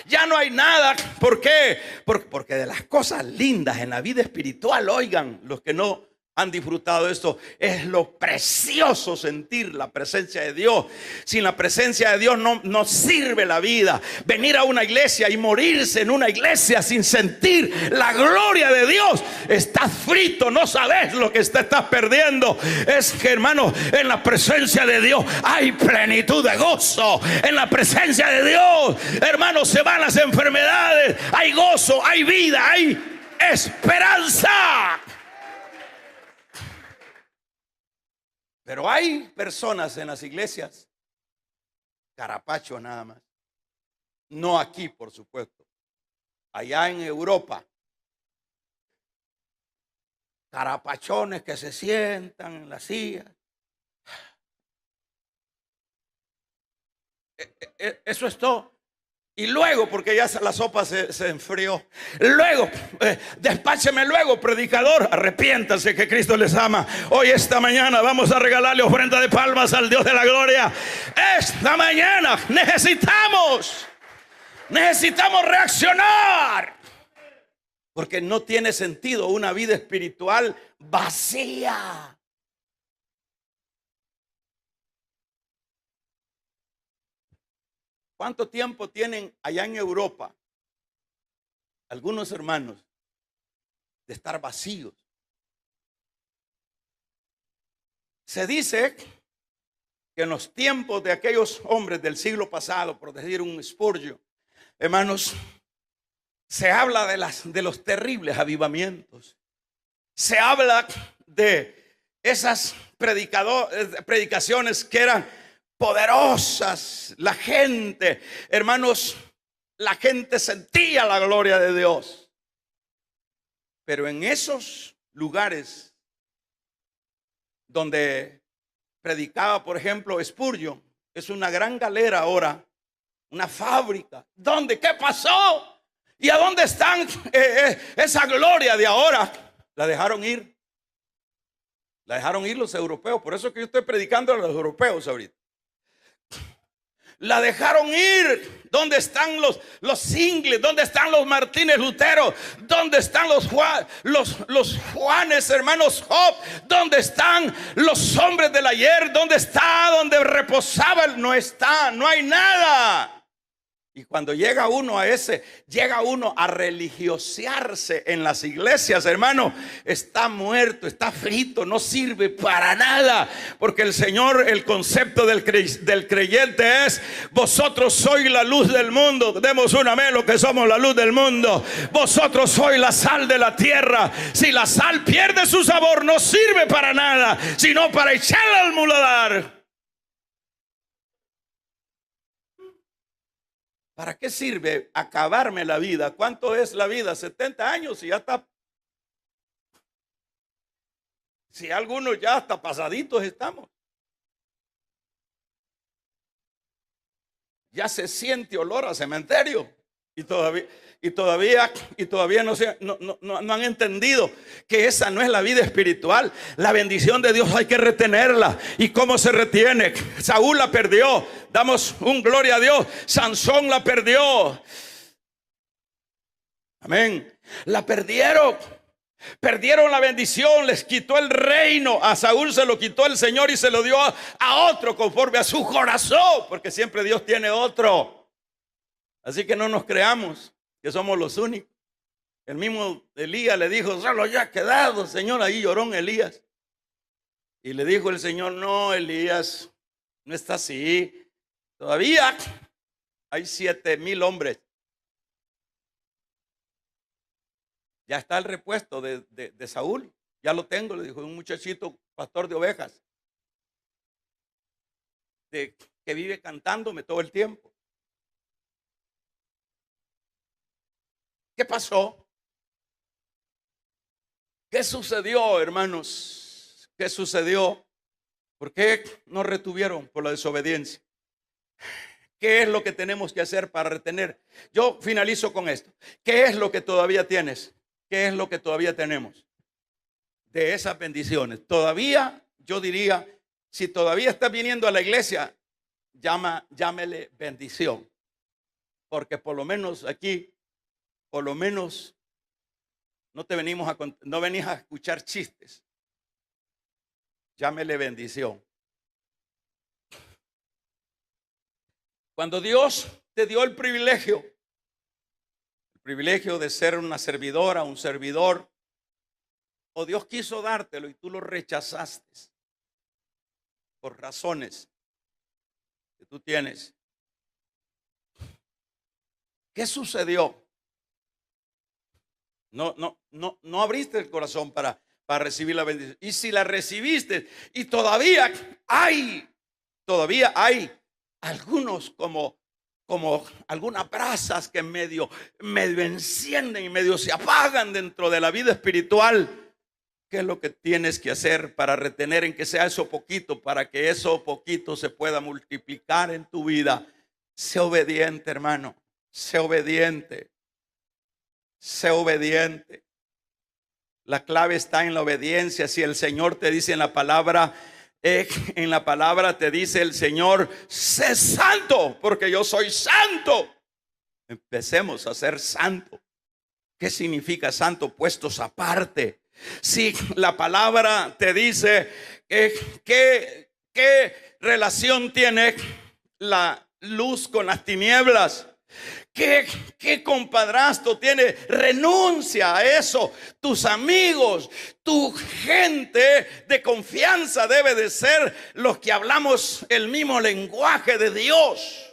ya no hay nada. ¿Por qué? Porque de las cosas lindas en la vida espiritual, oigan, los que no han disfrutado esto, es lo precioso sentir la presencia de Dios. Sin la presencia de Dios no sirve la vida. Venir a una iglesia y morirse en una iglesia sin sentir la gloria de Dios, estás frito, no sabes lo que estás perdiendo. Es que, hermano, en la presencia de Dios hay plenitud de gozo. En la presencia de Dios, hermano, se van las enfermedades, hay gozo, hay vida, hay esperanza. Pero hay personas en las iglesias, carapacho nada más. No aquí, por supuesto. Allá en Europa, carapachones que se sientan en la silla. Eso es todo. Y luego, porque ya la sopa se enfrió. Luego, despácheme luego, predicador. Arrepiéntase que Cristo les ama. Hoy, esta mañana, vamos a regalarle ofrenda de palmas al Dios de la gloria. Esta mañana necesitamos reaccionar. Porque no tiene sentido una vida espiritual vacía. ¿Cuánto tiempo tienen allá en Europa algunos hermanos de estar vacíos? Se dice que en los tiempos de aquellos hombres del siglo pasado, por decir un Spurgeon, hermanos, se habla de los terribles avivamientos. Se habla de esas predicaciones que eran poderosas. La gente, hermanos, la gente sentía la gloria de Dios. Pero en esos lugares donde predicaba, por ejemplo, Spurgeon, es una gran galera ahora, una fábrica. ¿Dónde? ¿Qué pasó? ¿Y a dónde están esa gloria de ahora? La dejaron ir. La dejaron ir los europeos. Por eso es que yo estoy predicando a los europeos ahorita. La dejaron ir. ¿Dónde están los Ingles? ¿Dónde están los Martínez Lutero? ¿Dónde están los Juanes, hermanos Job? ¿Dónde están los hombres del ayer? ¿Dónde está donde reposaba? No está, no hay nada. Y cuando llega uno a religiosearse en las iglesias, hermano, está muerto, está frito, no sirve para nada. Porque el Señor, el concepto del creyente es: vosotros sois la luz del mundo. Demos un amén lo que somos la luz del mundo. Vosotros sois la sal de la tierra. Si la sal pierde su sabor, no sirve para nada, sino para echarla al muladar. ¿Para qué sirve acabarme la vida? ¿Cuánto es la vida? 70 años y ya está. Si algunos ya hasta pasaditos estamos. Ya se siente olor a cementerio. Y todavía no han entendido que esa no es la vida espiritual. La bendición de Dios hay que retenerla. ¿Y cómo se retiene? Saúl la perdió. Damos un gloria a Dios. Sansón la perdió. Amén. La perdieron. Perdieron la bendición, les quitó el reino. A Saúl se lo quitó el Señor y se lo dio a otro conforme a su corazón, porque siempre Dios tiene otro. Así que no nos creamos que somos los únicos. El mismo Elías le dijo: solo ya ha quedado, Señor. Ahí lloró Elías. Y le dijo el Señor: no, Elías, no está así. Todavía hay 7,000 hombres. Ya está el repuesto de Saúl. Ya lo tengo, le dijo un muchachito, pastor de ovejas, que vive cantándome todo el tiempo. ¿Qué pasó? ¿Qué sucedió, hermanos? ¿Qué sucedió? ¿Por qué nos retuvieron? Por la desobediencia. ¿Qué es lo que tenemos que hacer para retener? Yo finalizo con esto. ¿Qué es lo que todavía tienes? ¿Qué es lo que todavía tenemos de esas bendiciones? Todavía, yo diría, si todavía estás viniendo a la iglesia, llámele bendición. Porque por lo menos aquí, por lo menos no venís a escuchar chistes. Llámele bendición. Cuando Dios te dio el privilegio de ser una servidora, un servidor, o Dios quiso dártelo y tú lo rechazaste por razones que tú tienes. ¿Qué sucedió? No abriste el corazón para recibir la bendición. Y si la recibiste, y todavía hay algunos como algunas brasas que medio encienden y medio se apagan dentro de la vida espiritual. ¿Qué es lo que tienes que hacer para retener en que sea eso poquito, para que eso poquito se pueda multiplicar en tu vida? Sé obediente, hermano. Sé obediente. Sé obediente. La clave está en la obediencia. Si el Señor te dice en la palabra te dice el Señor, sé santo, porque yo soy santo. Empecemos a ser santo. ¿Qué significa santo? Puestos aparte. Si la palabra te dice qué relación tiene la luz con las tinieblas, ¿Qué compadrasto tiene? Renuncia a eso. Tus amigos, tu gente de confianza debe de ser los que hablamos el mismo lenguaje de Dios.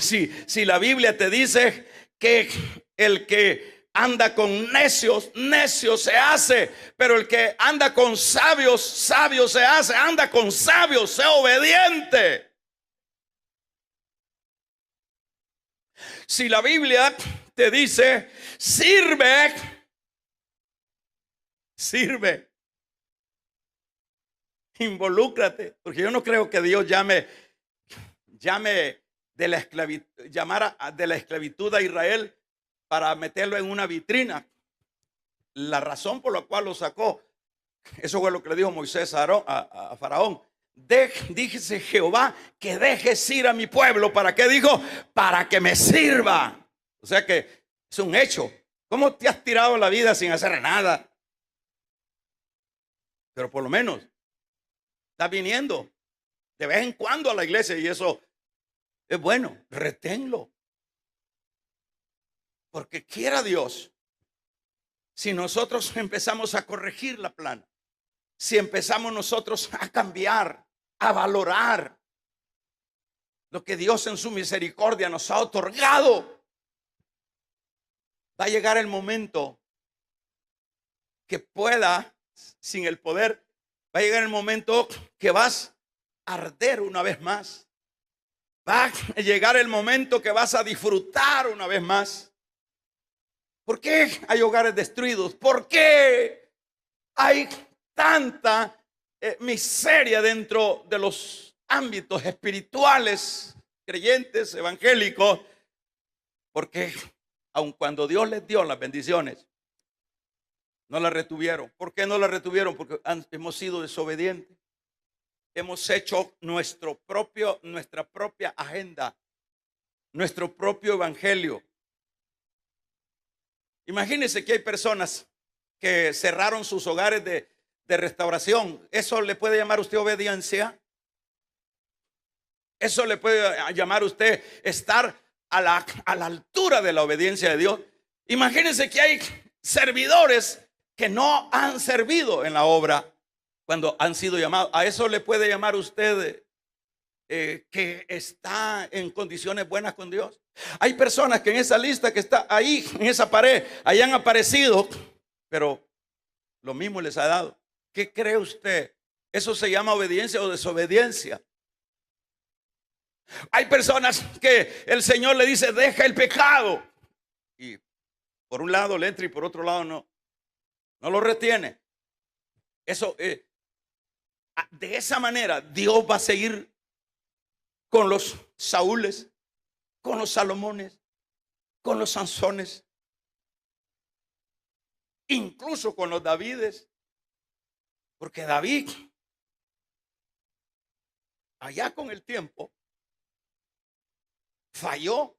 Si la Biblia te dice que el que anda con necios, necio se hace, pero el que anda con sabios, sabio se hace. Anda con sabios, sé obediente. Si la Biblia te dice, sirve, involúcrate, porque yo no creo que Dios llame de la esclavitud, llamara de la esclavitud a Israel para meterlo en una vitrina. La razón por la cual lo sacó, eso fue lo que le dijo Moisés a Faraón. Díjese Jehová que dejes ir a mi pueblo. ¿Para qué dijo? Para que me sirva. O sea que es un hecho. ¿Cómo te has tirado la vida sin hacer nada? Pero por lo menos estás viniendo de vez en cuando a la iglesia, y eso es bueno. Reténlo, porque quiera Dios, si nosotros empezamos a corregir la plana, si empezamos nosotros a cambiar, a valorar lo que Dios en su misericordia nos ha otorgado, va a llegar el momento que pueda, sin el poder, va a llegar el momento que vas a arder una vez más. Va a llegar el momento que vas a disfrutar una vez más. ¿Por qué hay hogares destruidos? ¿Por qué hay tanta miseria dentro de los ámbitos espirituales, creyentes, evangélicos? Porque aun cuando Dios les dio las bendiciones, no las retuvieron. ¿Por qué no las retuvieron? Porque hemos sido desobedientes. Hemos hecho nuestra propia agenda, nuestro propio evangelio. Imagínense que hay personas que cerraron sus hogares de restauración. ¿Eso le puede llamar a usted obediencia? ¿Eso le puede llamar a usted estar a la altura de la obediencia de Dios? Imagínense que hay servidores que no han servido en la obra cuando han sido llamados. ¿A eso le puede llamar usted que está en condiciones buenas con Dios? Hay personas que en esa lista que está ahí, en esa pared, hayan aparecido, pero lo mismo les ha dado. ¿Qué cree usted? ¿Eso se llama obediencia o desobediencia? Hay personas que el Señor le dice, deja el pecado, y por un lado le entra y por otro lado no lo retiene. Eso, de esa manera Dios va a seguir con los Saúles, con los Salomones, con los Sansones, incluso con los Davides. Porque David, allá con el tiempo, falló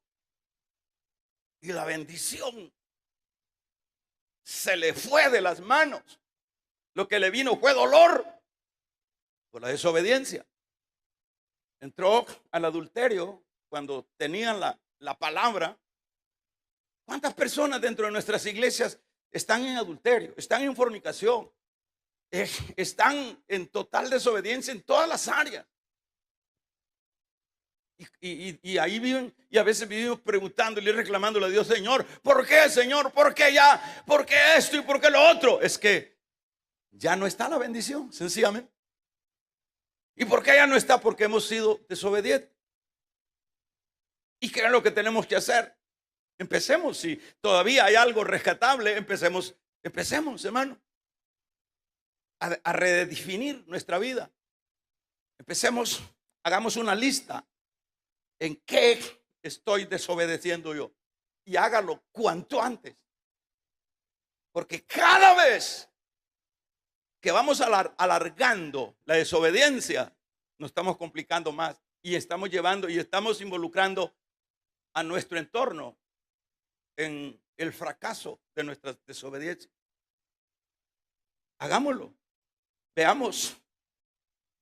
y la bendición se le fue de las manos. Lo que le vino fue dolor por la desobediencia. Entró al adulterio cuando tenían la palabra. ¿Cuántas personas dentro de nuestras iglesias están en adulterio, están en fornicación, están en total desobediencia en todas las áreas? Y ahí viven, y a veces vivimos preguntándole y reclamándole a Dios, Señor, ¿por qué, Señor? ¿Por qué ya? ¿Por qué esto y por qué lo otro? Es que ya no está la bendición, sencillamente. ¿Y por qué ya no está? Porque hemos sido desobedientes. ¿Y qué es lo que tenemos que hacer? Empecemos. Si todavía hay algo rescatable, empecemos, hermano, a redefinir nuestra vida. Empecemos, hagamos una lista en qué estoy desobedeciendo yo? Y hágalo cuanto antes. Porque cada vez que vamos alargando la desobediencia, nos estamos complicando más y estamos llevando y estamos involucrando a nuestro entorno en el fracaso de nuestra desobediencia. Hagámoslo. Veamos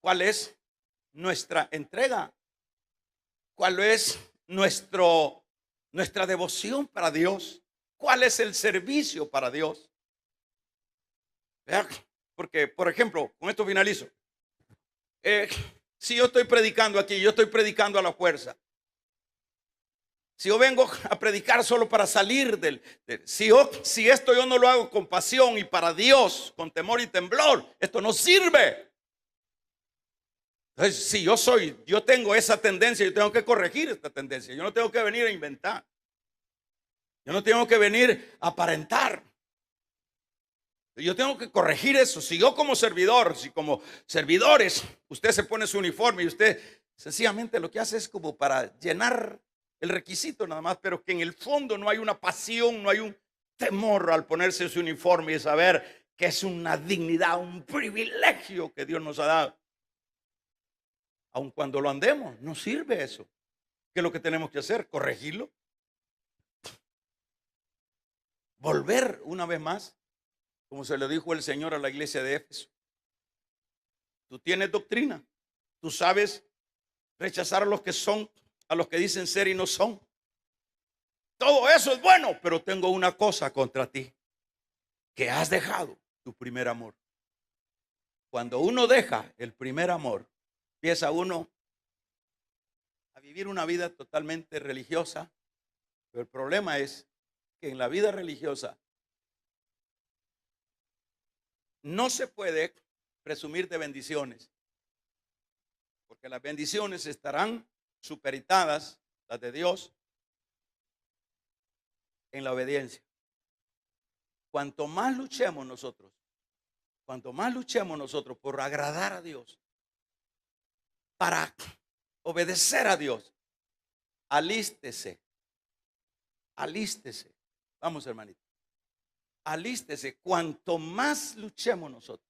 cuál es nuestra entrega, cuál es nuestra devoción para Dios, cuál es el servicio para Dios. Vean, porque, por ejemplo, con esto finalizo. Si yo estoy predicando aquí, yo estoy predicando a la fuerza. Si yo vengo a predicar solo para salir si esto yo no lo hago con pasión y para Dios, con temor y temblor, esto no sirve. Entonces, si yo tengo esa tendencia, yo tengo que corregir esta tendencia. Yo no tengo que venir a inventar. Yo no tengo que venir a aparentar. Yo tengo que corregir eso. Si yo como servidor, si como servidores, usted se pone su uniforme y usted sencillamente lo que hace es como para llenar el requisito nada más, pero que en el fondo no hay una pasión, no hay un temor al ponerse su uniforme y saber que es una dignidad, un privilegio que Dios nos ha dado. Aun cuando lo andemos, no sirve eso. ¿Qué es lo que tenemos que hacer? Corregirlo. Volver una vez más, como se le dijo el Señor a la iglesia de Éfeso. Tú tienes doctrina, tú sabes rechazar a los que son, a los que dicen ser y no son. Todo eso es bueno, pero tengo una cosa contra ti, que has dejado tu primer amor. Cuando uno deja el primer amor, empieza uno a vivir una vida totalmente religiosa, pero el problema es que en la vida religiosa no se puede presumir de bendiciones, porque las bendiciones estarán supeditadas, las de Dios, en la obediencia. Cuanto más luchemos nosotros por agradar a Dios, para obedecer a Dios, alístese. Vamos, hermanito. Alístese. Cuanto más luchemos nosotros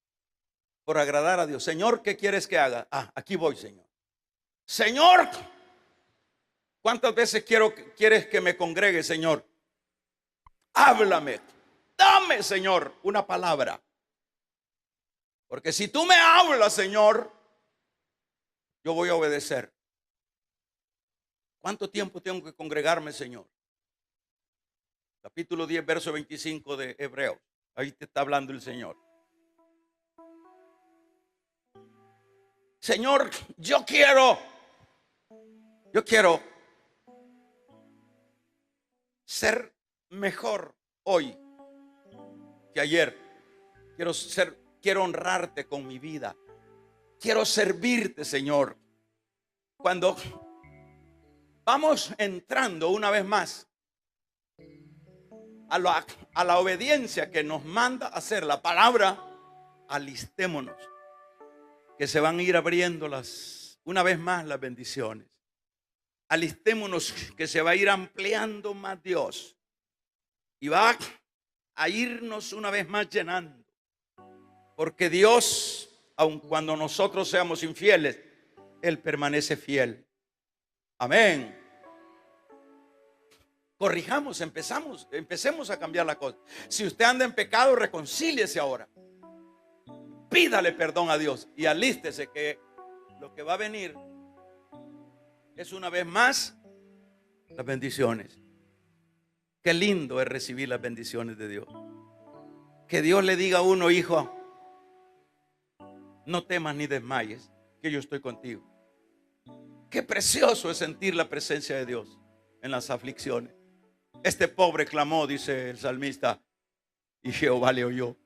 por agradar a Dios. Señor, ¿qué quieres que haga? Aquí voy, Señor. Señor, ¿cuántas veces quieres que me congregue, Señor? Háblame. Dame, Señor, una palabra. Porque si tú me hablas, Señor, yo voy a obedecer. ¿Cuánto tiempo tengo que congregarme, Señor? Capítulo 10, verso 25 de Hebreos. Ahí te está hablando el Señor. Señor, yo quiero ser mejor hoy que ayer. Quiero honrarte con mi vida. Quiero servirte, Señor. Cuando vamos entrando una vez más a la obediencia que nos manda hacer la palabra, alistémonos, que se van a ir abriendo una vez más las bendiciones. Alistémonos, que se va a ir ampliando más Dios y va a irnos una vez más llenando, porque Dios, aun cuando nosotros seamos infieles, Él permanece fiel. Amén. Corrijamos, empecemos a cambiar la cosa. Si usted anda en pecado, reconcíliese ahora. Pídale perdón a Dios y alístese, que lo que va a venir es una vez más las bendiciones. Qué lindo es recibir las bendiciones de Dios. Que Dios le diga a uno: hijo, no temas ni desmayes, que yo estoy contigo. Qué precioso es sentir la presencia de Dios en las aflicciones. Este pobre clamó, dice el salmista, y Jehová le oyó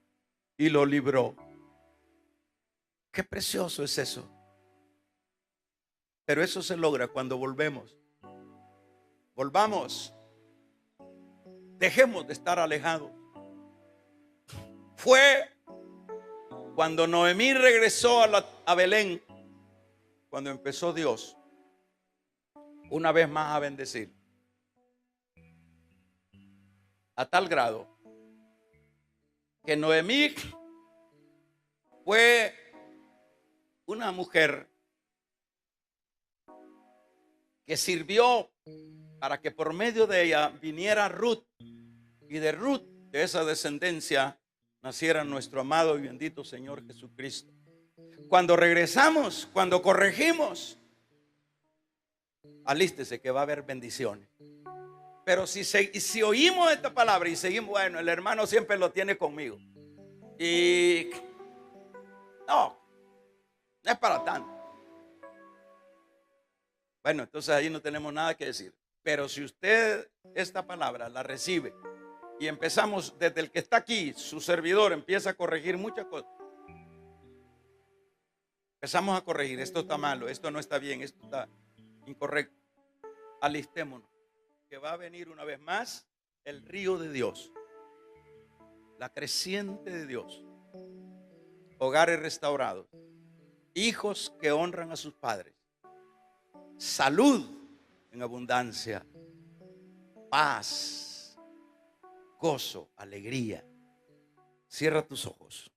y lo libró. Qué precioso es eso. Pero eso se logra cuando volvamos. Volvamos. Dejemos de estar alejados. Fue cuando Noemí regresó a Belén, cuando empezó Dios una vez más a bendecir. a tal grado que Noemí fue una mujer que sirvió para que por medio de ella viniera Ruth, y de Ruth, de esa descendencia, naciera nuestro amado y bendito Señor Jesucristo. Cuando regresamos, cuando corregimos, alístese que va a haber bendiciones. Pero si oímos esta palabra y seguimos, bueno, el hermano siempre lo tiene conmigo, y no es para tanto. Bueno, entonces ahí no tenemos nada que decir. Pero si usted esta palabra la recibe y empezamos desde el que está aquí, su servidor empieza a corregir muchas cosas. Empezamos a corregir, esto está malo, esto no está bien, esto está incorrecto. Alistémonos, que va a venir una vez más el río de Dios, la creciente de Dios, hogares restaurados, hijos que honran a sus padres, salud en abundancia, paz, gozo, alegría. Cierra tus ojos.